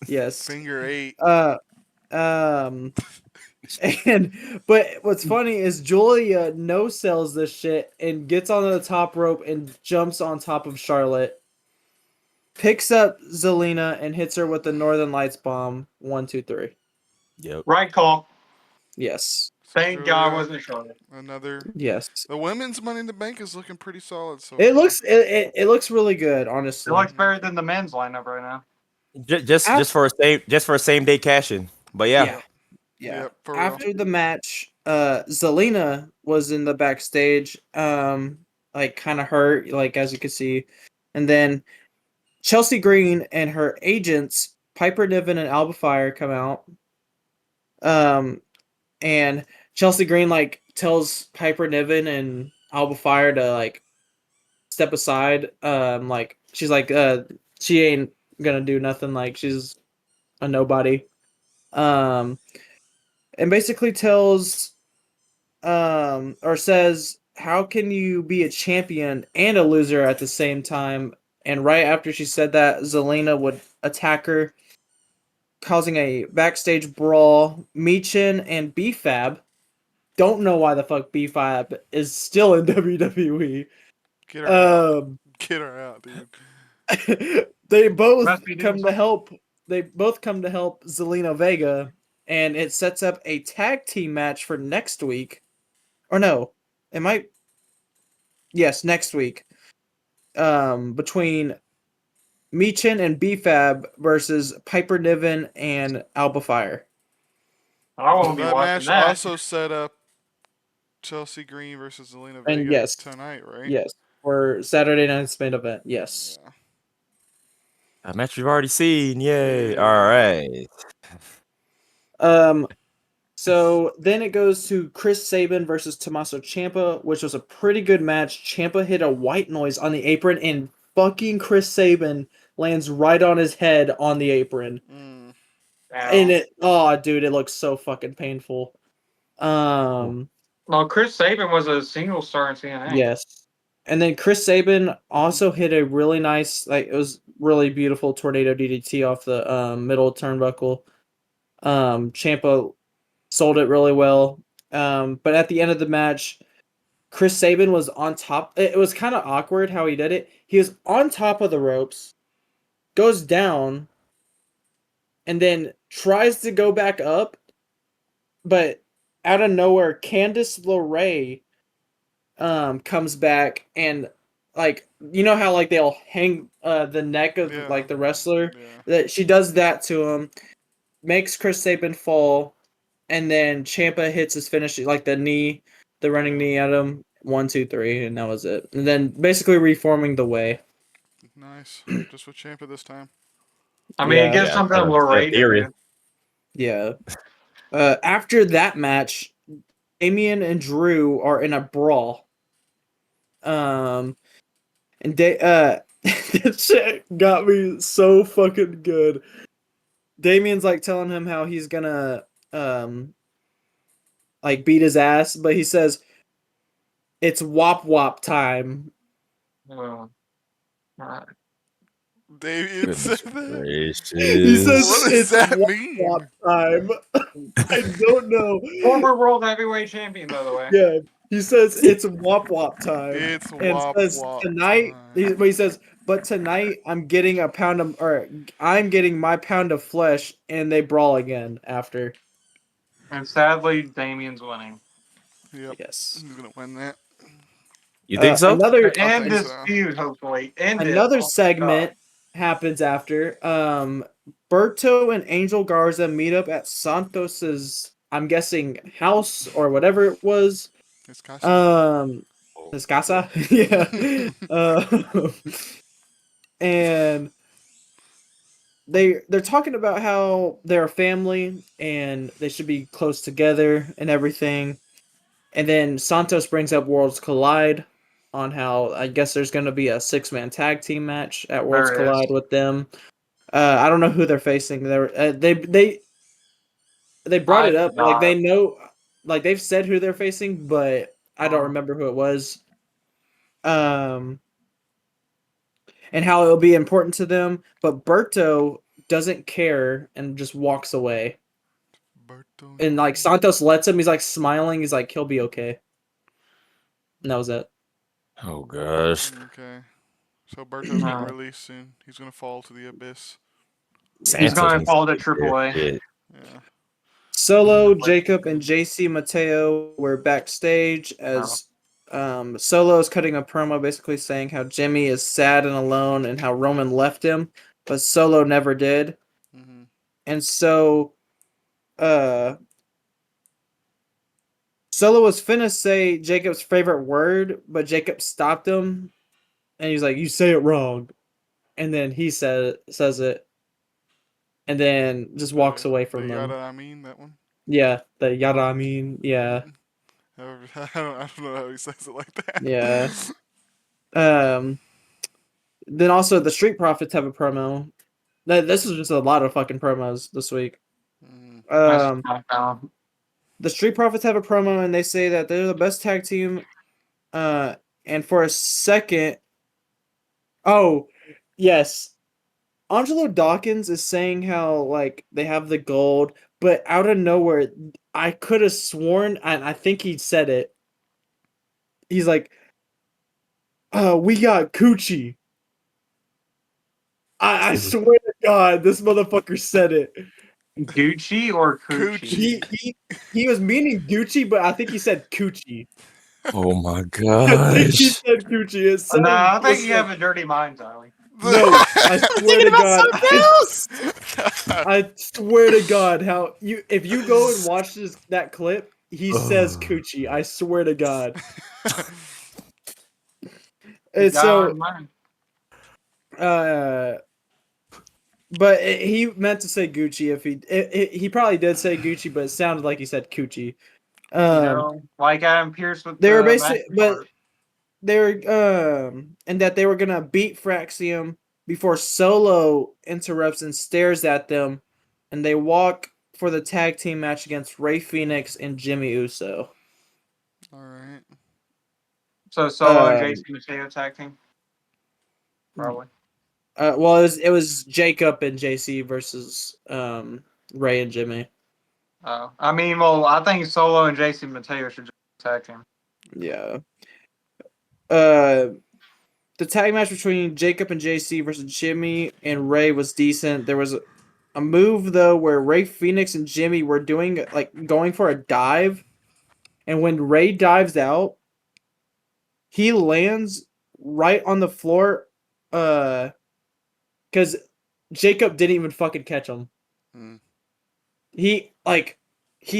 S3: Yes.
S1: Figure 8.
S3: But what's funny is Julia no sells this shit and gets onto the top rope and jumps on top of Charlotte. Picks up Zelina and hits her with the Northern Lights bomb. 1, 2, 3.
S4: Yep.
S2: Right call.
S3: Yes.
S2: Thank God I wasn't Charlotte.
S1: Another.
S3: Yes.
S1: The women's Money in the Bank is looking pretty solid. So
S3: it looks really good, honestly.
S2: It looks better than the men's lineup right now.
S4: Just for a same day cash in. But yeah.
S3: Yeah. After the match, Zelina was in the backstage, like kind of hurt, like as you can see, and then Chelsea Green and her agents, Piper Niven and Alba Fire, come out. And Chelsea Green like tells Piper Niven and Alba Fire to like step aside. Like she's like, she ain't gonna do nothing. Like she's a nobody. And basically tells, or says, how can you be a champion and a loser at the same time? And right after she said that, Zelina would attack her, causing a backstage brawl. Michin and B-Fab, don't know why the fuck B-Fab is still in WWE.
S1: Get her out. Get her out, dude.
S3: They both come to help. They both come to help Zelina Vega, and it sets up a tag team match for next week. Or no, it might. Yes, next week. Between Michin and B-Fab versus Piper Niven and Alba Fire.
S2: I won't be watching
S1: match
S2: that.
S1: Also set up Chelsea Green versus Zelina Vega tonight, right?
S3: Yes, for Saturday night's main event. Yes.
S4: A match we've already seen. Yay!
S1: Yeah.
S4: All right.
S5: So then it goes to Chris Sabin versus Tommaso Ciampa, which was a pretty good match. Ciampa hit a white noise on the apron, and fucking Chris Sabin lands right on his head on the apron.
S1: Mm.
S5: And dude, it looks so fucking painful.
S2: Well, Chris Sabin was a single star in TNA.
S5: Yes. And then Chris Sabin also hit a really nice, it was really beautiful tornado DDT off the middle turnbuckle. Ciampa sold it really well. But at the end of the match, Chris Sabin was on top. It was kind of awkward how he did it. He was on top of the ropes, goes down, and then tries to go back up, but out of nowhere, Candice LeRae comes back and you know how they'll hang the neck of the wrestler.
S1: Yeah.
S5: That she does that to him, makes Chris Sabin fall, and then Ciampa hits his finish the running knee at him. 1, 2, 3, and that was it. And then basically reforming the way.
S1: Nice. Just with Ciampa this time.
S2: I mean, it gives something LeRae to do.
S5: Yeah. After that match, Damian and Drew are in a brawl. And that shit got me so fucking good. Damian's telling him how he's gonna beat his ass, but he says it's wop wop time.
S1: Damien said that.
S5: He says
S1: what does
S5: it's
S1: that
S5: wop
S1: mean?
S5: wop time. I don't know.
S2: Former world heavyweight champion, by the way.
S5: Yeah. He says it's wop wop time.
S1: It's
S5: and
S1: wop
S5: says
S1: wop
S5: tonight.
S1: time.
S5: He says, but tonight I'm getting I'm getting my pound of flesh, and they brawl again after.
S2: And sadly, Damien's winning.
S1: Yep.
S5: Yes.
S1: He's gonna win that.
S4: You think so?
S2: End this feud, hopefully.
S5: Another segment happens after. Berto and Angel Garza meet up at Santos's, I'm guessing, house or whatever it was.
S1: His casa.
S5: His casa? Yeah. And they're talking about how they're a family and they should be close together and everything. And then Santos brings up Worlds Collide on how I guess there's going to be a 6-man tag team match at Worlds Collide with them. I don't know who they're facing. They brought it up. They know, they've said who they're facing, but I don't remember who it was. And how it'll be important to them, but Berto doesn't care and just walks away.
S1: Berto.
S5: And Santos lets him. He's smiling. He's he'll be okay. And that was it.
S4: Oh gosh.
S1: Okay. So Berto's getting released soon. He's gonna fall to the abyss.
S2: He's gonna fall to AAA.
S1: Yeah.
S5: Solo, Jacob, and JC Mateo were backstage as Solo is cutting a promo basically saying how Jimmy is sad and alone and how Roman left him, but Solo never did.
S1: Mm-hmm.
S5: And so Solo was finna say Jacob's favorite word, but Jacob stopped him and he's like, "You say it wrong." And then he says it and then just walks away from them.
S1: Yada I mean, that one?
S5: Yeah, the yada I mean, yeah.
S1: I don't know how he says it like that.
S5: Yeah. Then also the Street Profits have a promo. This is just a lot of fucking promos this week. The Street Profits have a promo and they say that they're the best tag team. And for a second, oh yes, Angelo Dawkins is saying how they have the gold, but out of nowhere, I could have sworn, and I think he said it. He's like, we got Coochie. I swear to God, this motherfucker said it.
S2: Gucci or Coochie?
S5: He was meaning Gucci, but I think he said Coochie.
S4: Oh my
S5: I think
S4: gosh.
S5: he said Coochie.
S2: No, I think you have a dirty mind, Tyler.
S5: No, I swear to God. I swear to God, if you go and watch that clip, he says Coochie. I swear to God. And so, But he meant to say Gucci. If he probably did say Gucci, but it sounded like he said Coochie.
S2: Like Adam Pierce with
S5: They were
S2: the
S5: basically,
S2: Magic
S5: but
S2: Card.
S5: they were and that they were gonna beat Fraxium before Solo interrupts and stares at them, and they walk for the tag team match against Ray Phoenix and Jimmy Uso.
S1: All right.
S2: So Solo and
S5: Um,
S2: JC Mateo tag team, probably.
S5: well, it was Jacob and JC versus Ray and Jimmy.
S2: I mean, well, I think Solo and JC Mateo should just tag team.
S5: Yeah. Uh, the tag match between Jacob and JC versus Jimmy and Ray was decent. There was a move though where Ray Phoenix and Jimmy were doing going for a dive, and when Ray dives out, he lands right on the floor. Because Jacob didn't even fucking catch him.
S1: Mm.
S5: He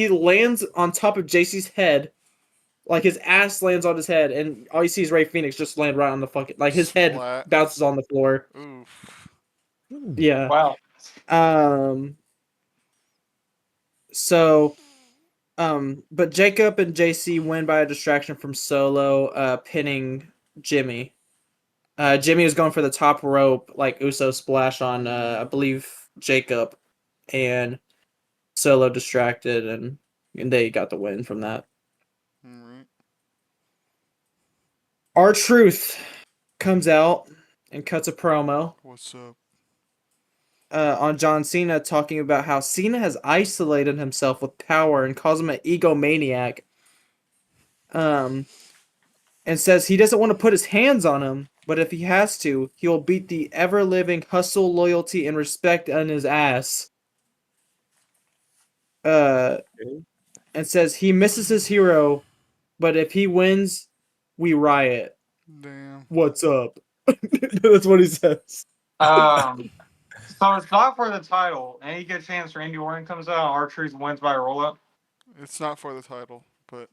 S5: lands on top of JC's head. Like his ass lands on his head, and all you see is Ray Phoenix just land right on the fucking his head
S1: Splat.
S5: bounces on the floor.
S1: Oof.
S5: Yeah.
S2: Wow.
S5: Um. So, but Jacob and JC win by a distraction from Solo, pinning Jimmy. Jimmy was going for the top rope, like Uso splash on, I believe Jacob, and Solo distracted, and they got the win from that.
S1: All right.
S5: R-Truth comes out and cuts a promo
S1: What's up?
S5: on John Cena, talking about how Cena has isolated himself with power and calls him an egomaniac. And says he doesn't want to put his hands on him, but if he has to, he will beat the ever-living hustle, loyalty, and respect on his ass. And says he misses his hero, but if he wins, we riot.
S1: Damn.
S5: What's up? That's what he says.
S2: So it's not for the title. Any good chance Randy Orton comes out and R-Truth wins by a roll-up?
S1: It's not for the title, but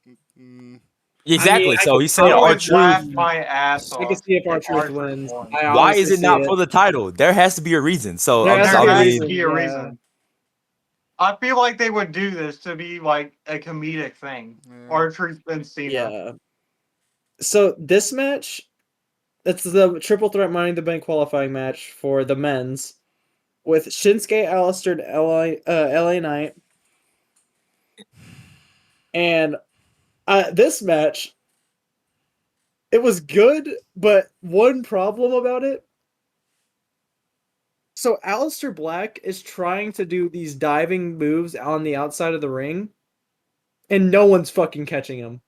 S4: Exactly. So he's saying
S2: I would
S4: R-Truth.
S2: laugh my ass
S5: I can
S2: off
S5: see if
S2: if
S5: R-Truth
S2: R-Truth
S5: wins.
S2: won.
S5: I
S4: Why is
S5: honestly
S4: it not
S5: see
S4: for the title? There has to be a reason. So
S5: There has
S2: There
S5: to be a
S2: has
S5: reason,
S2: to be a
S5: yeah.
S2: reason. I feel like they would do this to be like a comedic thing.
S1: yeah.
S2: R-Truth and Cena.
S5: Yeah. So this match, it's the triple threat Money in the Bank qualifying match for the men's with Shinsuke, Alistair, and LA Knight. And this match, it was good, but one problem about it. So Alistair Black is trying to do these diving moves on the outside of the ring, and no one's fucking catching him.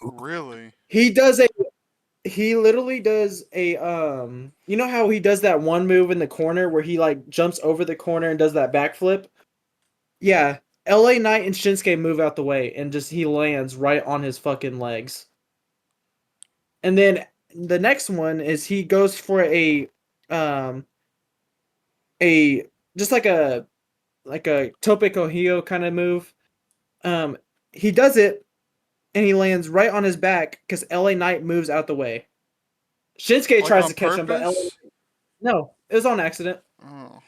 S1: Really?
S5: He literally does a you know how he does that one move in the corner where he like jumps over the corner and does that backflip? Yeah. LA Knight and Shinsuke move out the way and just he lands right on his fucking legs. And then the next one is he goes for um a just like a tope kohio kind of move. He does it and he lands right on his back because LA Knight moves out the way. Shinsuke
S1: Like
S5: tries
S1: on
S5: to catch him, but
S1: purpose?
S5: no, it was on accident.
S1: Oh.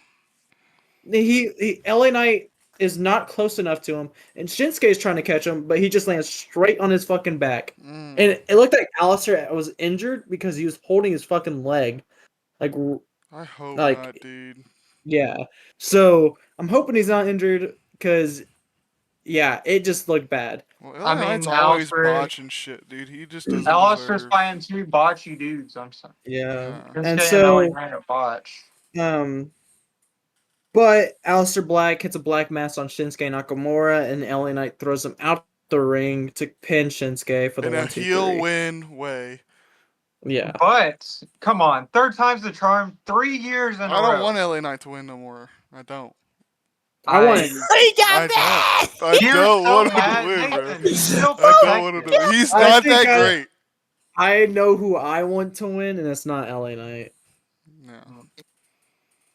S5: He LA Knight is not close enough to him, and Shinsuke is trying to catch him, but he just lands straight on his fucking back.
S1: Mm.
S5: And it looked like Alistair was injured because he was holding his fucking leg. Like
S1: I hope
S5: like
S1: not, dude.
S5: yeah. So I'm hoping he's not injured because yeah, it just looked bad.
S1: Well,
S2: I
S1: LA Knight's
S2: mean,
S1: always botching shit, dude. He just doesn't
S2: Alistair's
S1: deserve.
S2: fighting two botchy dudes. I'm sorry.
S5: Yeah.
S1: Yeah.
S5: And
S2: Shinsuke and LA
S5: so
S2: Knight are botch.
S5: but Alistair Black hits a black mass on Shinsuke Nakamura, and LA Knight throws him out the ring to pin Shinsuke for the
S1: In a
S5: 1, 2,
S1: heel
S5: 3.
S1: win way.
S5: Yeah.
S2: But come on, third time's the charm. 3 years in a
S1: I don't
S2: row.
S1: want LA Knight to win no more. I don't.
S5: I want it.
S4: He got
S1: I
S4: that.
S1: don't. I
S2: You're
S1: don't
S2: so
S1: want him to
S2: mad,
S1: win, bro.
S2: Nathan. He's still
S1: I don't want him to
S2: protected.
S1: win. He's
S5: I
S1: not
S5: think
S1: that great.
S5: I know who I want to win, and it's not LA Knight.
S1: No.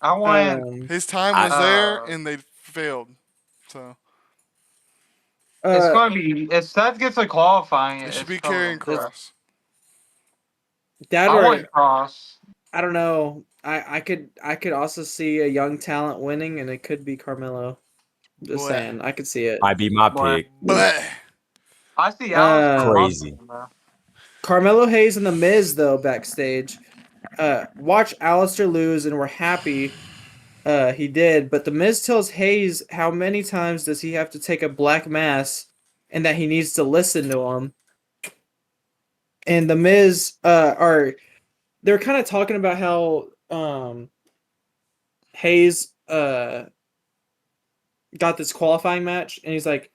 S2: I want.
S1: His time
S4: I-
S1: was there, and they failed. So
S2: It's going to be. If Seth gets a qualifying,
S1: it should
S2: it's
S1: be
S2: probably
S1: carrying
S2: gonna be Cross.
S1: cross.
S5: that
S2: I
S5: or
S2: want Cross.
S5: I don't know. I could also see a young talent winning, and it could be Carmelo. Just
S1: Bleh.
S5: saying, I could see it.
S4: Might be my
S2: Boy,
S4: pick.
S1: Bleh.
S2: I see Alistair Black
S4: Crazy.
S2: winning, though.
S5: Carmelo Hayes and the Miz though backstage. Watch Alistair lose, and we're happy. He did, but the Miz tells Hayes how many times does he have to take a black mass, and that he needs to listen to him. And the Miz, they're kind of talking about how Hayes got this qualifying match, and he's like,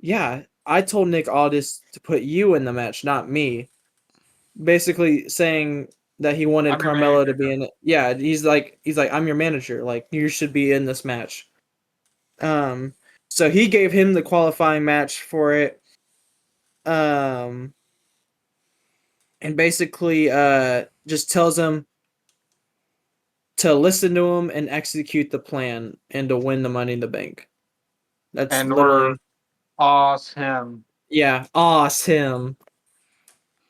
S5: "Yeah, I told Nick Aldis to put you in the match, not me." Basically saying that he wanted
S2: I'm your
S5: Carmelo to
S2: manager.
S5: be in it. Yeah, he's like, I'm your manager. Like, you should be in this match. So he gave him the qualifying match for it. And basically, just tells him to listen to him and execute the plan and to win the Money in the Bank. That's
S2: And
S5: literally,
S2: we're awesome.
S5: yeah, awesome.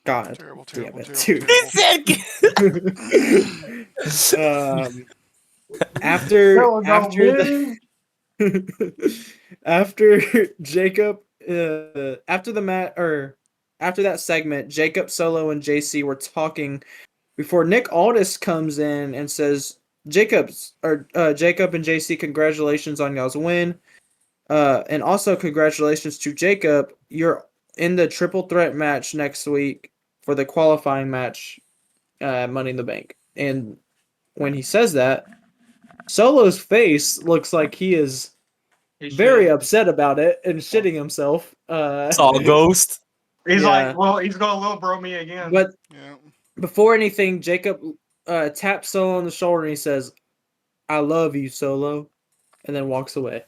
S5: God
S1: Terrible,
S5: damn
S1: terrible,
S5: it,
S1: terrible,
S5: dude.
S1: terrible.
S5: After
S2: Go,
S5: the after Jacob after the mat or after that segment, Jacob, Solo, and JC were talking before Nick Aldis comes in and says, Jacob and JC, congratulations on y'all's win. And also congratulations to Jacob. You're in the triple threat match next week for the qualifying match, Money in the Bank. And when he says that, Solo's face looks like he is
S2: He's
S5: very
S2: shit.
S5: upset about it and shitting himself.
S4: Saw a ghost.
S2: He's
S5: Yeah.
S2: like, well, he's gonna little bro me again.
S5: But
S1: Yeah.
S5: before anything, Jacob taps Solo on the shoulder and he says, "I love you, Solo," and then walks away.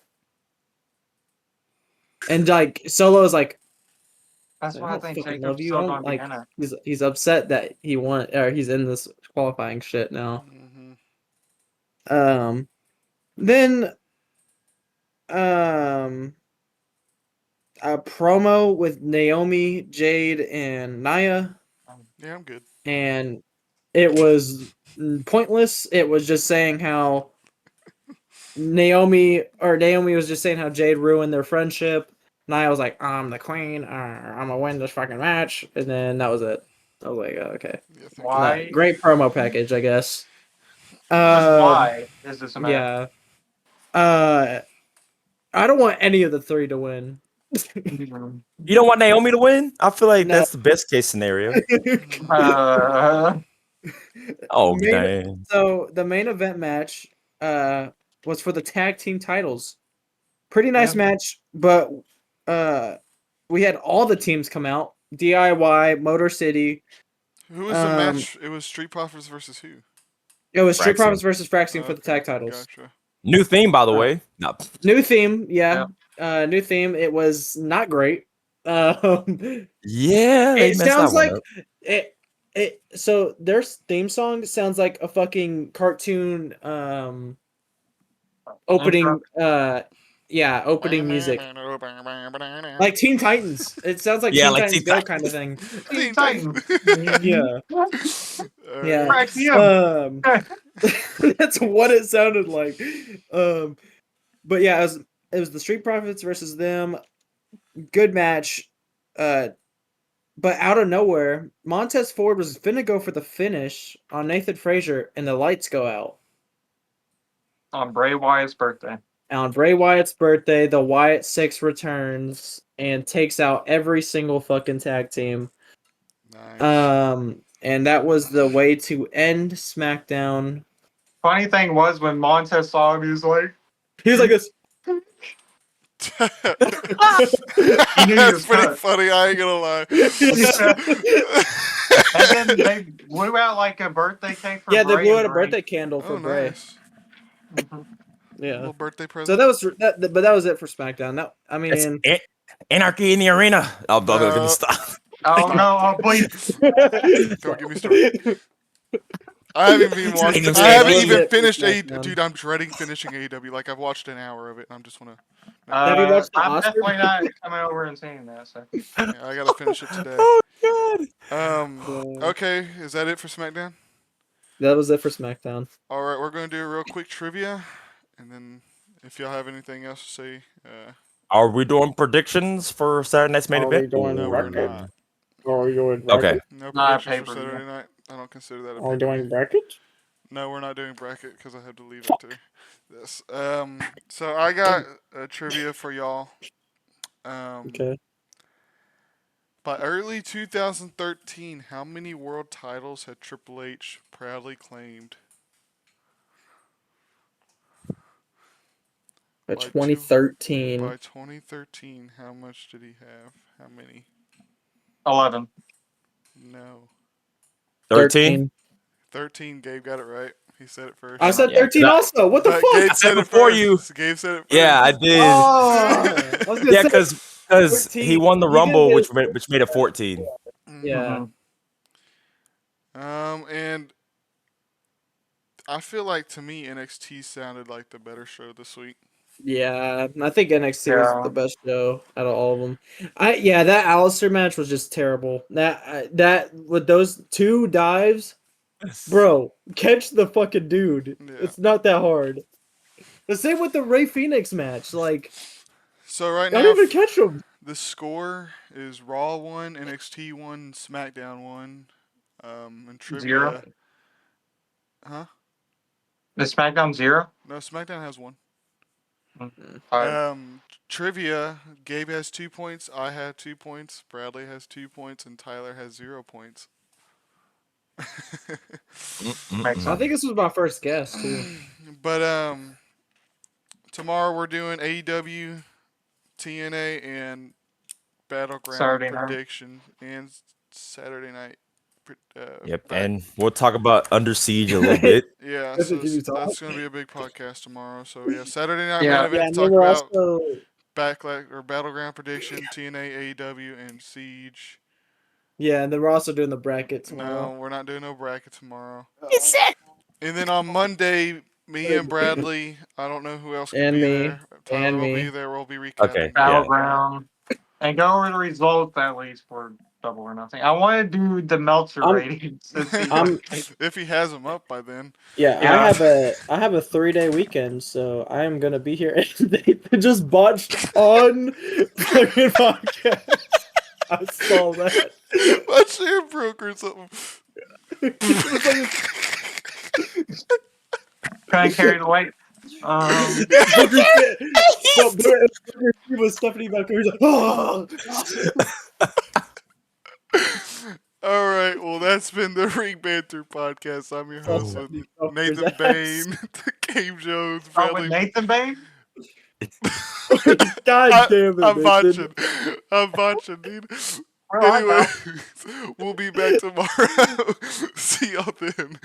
S5: And like Solo is like,
S2: That's
S5: "I
S2: why I
S5: don't
S2: think
S5: fucking
S2: Jacob's
S5: love you." I
S2: still
S5: don't
S2: gonna be
S5: like.
S2: in it.
S5: He's upset that he's in this qualifying shit now.
S1: Mm-hmm.
S5: Then um a promo with Naomi, Jade, and Naya,
S1: Yeah, I'm good.
S5: and it was pointless. It was just saying how Naomi was just saying how Jade ruined their friendship. Nia was like, "I'm the queen. I'm gonna win this fucking match," and then that was it. I was like, oh, "Okay,
S1: Yeah, thank you.
S2: Why?
S5: great promo package, I guess."
S2: Just
S5: Um,
S2: why is this a match?
S5: yeah. I don't want any of the three to win.
S2: Mhm.
S4: You don't want Naomi to win? I feel like
S5: No.
S4: that's the best case scenario.
S2: Uh,
S4: Oh
S5: Main-
S4: dang.
S5: so the main event match was for the tag team titles. Pretty nice
S2: Yeah.
S5: match, but we had all the teams come out. DIY, Motor City.
S1: Who was the match? It was Street Profits versus who?
S5: It was Street
S4: Fraxine.
S5: Profits versus Fraxium for the
S1: Okay,
S5: tag titles.
S1: gotcha.
S4: New theme, by the
S5: Uh,
S4: way. No.
S5: New theme, yeah. New theme. It was not great.
S4: Yeah, they
S5: It
S4: messed that
S5: sounds
S4: one
S5: like
S4: up.
S5: so their theme song sounds like a fucking cartoon opening opening music. Like Teen Titans. It sounds like
S4: Yeah,
S5: Teen
S4: like
S5: Titans
S4: Teen
S5: Go
S4: Titans.
S5: kind of thing.
S2: Teen
S1: Teen Titans.
S2: Titans.
S5: Yeah. Yeah.
S2: Fraxium.
S5: That's what it sounded like. But yeah, it was the Street Profits versus them. Good match. But out of nowhere, Montez Ford was finna go for the finish on Nathan Frazier, and the lights go out.
S2: On Bray Wyatt's birthday.
S5: On Bray Wyatt's birthday, the Wyatt Six returns and takes out every single fucking tag team.
S1: Nice.
S5: And that was the way to end SmackDown.
S2: Funny thing was when Montez saw him, he was like,
S5: He was like this.
S2: he knew he
S1: That's
S2: was
S1: pretty
S2: cut.
S1: funny. I ain't gonna lie.
S2: And then they blew out like a birthday cake for
S5: Yeah, they
S2: Bray
S5: blew
S2: and
S5: out a
S2: Bray.
S5: birthday candle for
S1: Oh,
S5: Bray.
S1: nice.
S2: Mhm.
S5: Yeah.
S1: Little birthday
S5: So
S1: present.
S5: that was that, but that was it for SmackDown. That I
S4: It's
S5: mean,
S4: anarchy in the arena. Oh, dog, I'm gonna
S1: No.
S4: stop.
S2: Oh no, oh please.
S1: Don't get me started. I haven't even watched.
S4: Stadium
S1: I haven't
S4: Stampede.
S1: even finished
S5: SmackDown.
S1: Dude, I'm dreading finishing AEW. Like I've watched an hour of it, and I'm just wanna.
S5: Have you watched the
S2: I'm
S5: Oscar?
S2: definitely not coming over and seeing that. So.
S1: Yeah, I gotta finish it today.
S4: Oh god.
S1: Okay, is that it for SmackDown?
S5: That was it for SmackDown.
S1: All right, we're going to do a real quick trivia, and then if y'all have anything else to say,
S4: Are we doing predictions for Saturday night's main
S5: Are we
S4: event?
S5: doing
S1: no, we're
S5: bracket?
S1: not.
S5: Are we doing
S4: Okay.
S5: bracket?
S1: No
S2: Not a
S1: predictions for
S2: pay-per-view.
S1: Saturday night. I don't consider that a
S5: Are we
S1: pay-per-view.
S5: doing bracket?
S1: No, we're not doing bracket because I have to leave at 2. Yes. So I got a trivia for y'all.
S5: Okay.
S1: By early 2013, how many world titles had Triple H proudly claimed?
S5: By
S1: By
S5: 2013.
S1: By 2013, how much did he have? How many?
S2: 11.
S1: No.
S4: 13?
S1: 13. Gabe got it right. He said it first.
S5: I said
S4: Yeah,
S5: 13 also. What the
S1: But
S5: fuck?
S1: Gabe
S4: I said
S1: said it
S4: before
S1: first.
S4: you.
S1: Gabe said it first.
S4: Yeah, I did.
S5: Oh, I was gonna
S4: Yeah,
S5: say
S4: because he
S5: 14.
S4: won the
S5: He did
S4: Rumble,
S5: his-
S4: which made it 14.
S5: Yeah.
S1: And I feel like to me NXT sounded like the better show this week.
S5: Yeah, I think NXT was
S2: Yeah.
S5: the best show out of all of them. That Alistair match was just terrible. That with those 2 dives, bro, catch the fucking dude.
S1: Yeah.
S5: It's not that hard. The same with the Ray Phoenix match. Like,
S1: So right
S5: I
S1: now,
S5: don't even catch him.
S1: the score is Raw 1, NXT 1, SmackDown 1. And trivia.
S2: 0.
S1: Huh?
S2: The SmackDown 0.
S1: No, SmackDown has 1.
S2: 5.
S1: Trivia. Gabe has 2 points. I have 2 points. Bradley has 2 points, and Tyler has 0 points.
S2: Makes
S5: I
S2: sense.
S5: think this was my first guess too.
S1: But tomorrow we're doing AEW, TNA, and Battleground
S2: Saturday night.
S1: prediction, and Saturday night.
S4: Yep,
S1: back.
S4: and we'll talk about Under Siege a little bit.
S1: Yeah,
S5: That's
S1: so
S5: what you talk.
S1: that's going to be a big podcast tomorrow. So yeah, Saturday night
S2: Yeah.
S1: main event
S5: Yeah,
S1: to
S5: and
S1: talk
S5: then we're
S1: about
S5: also
S1: Backlash or Battleground prediction, TNA, AEW, and Siege.
S5: and then we're also doing the bracket tomorrow.
S1: No, we're not doing no bracket tomorrow.
S5: It's it.
S1: And then on Monday, me and Bradley. I don't know who else could
S5: And
S1: be
S5: me.
S1: there. Tyler
S5: And
S1: will
S5: me.
S1: be there. We'll be recapping.
S4: Okay.
S2: Battleground. And go over the results at least for Double or Nothing. I want to do the Meltzer
S5: I'm-
S2: ratings. To see
S1: If he has them up by then.
S5: Yeah,
S2: Yeah.
S5: I have a 3-day weekend, so I am gonna be here. And they just botched on fucking podcast. I saw that.
S1: My chair broke or something.
S5: It was like
S2: try and carry the weight.
S5: Booker T was Stephanie Valkyrie. He's like, oh!
S1: All right, well, that's been the Ring Banter podcast. I'm your host,
S5: Stephanie
S1: Nathan
S5: Valkyrie's
S1: Bain, Gabe Jones,
S2: Oh, with
S1: Bradley.
S2: Nathan Bain?
S5: God damn it,
S1: I'm
S5: Nathan.
S1: botching. I'm botching, dude.
S2: Well, I know.
S1: Anyway, we'll be back tomorrow. See y'all then.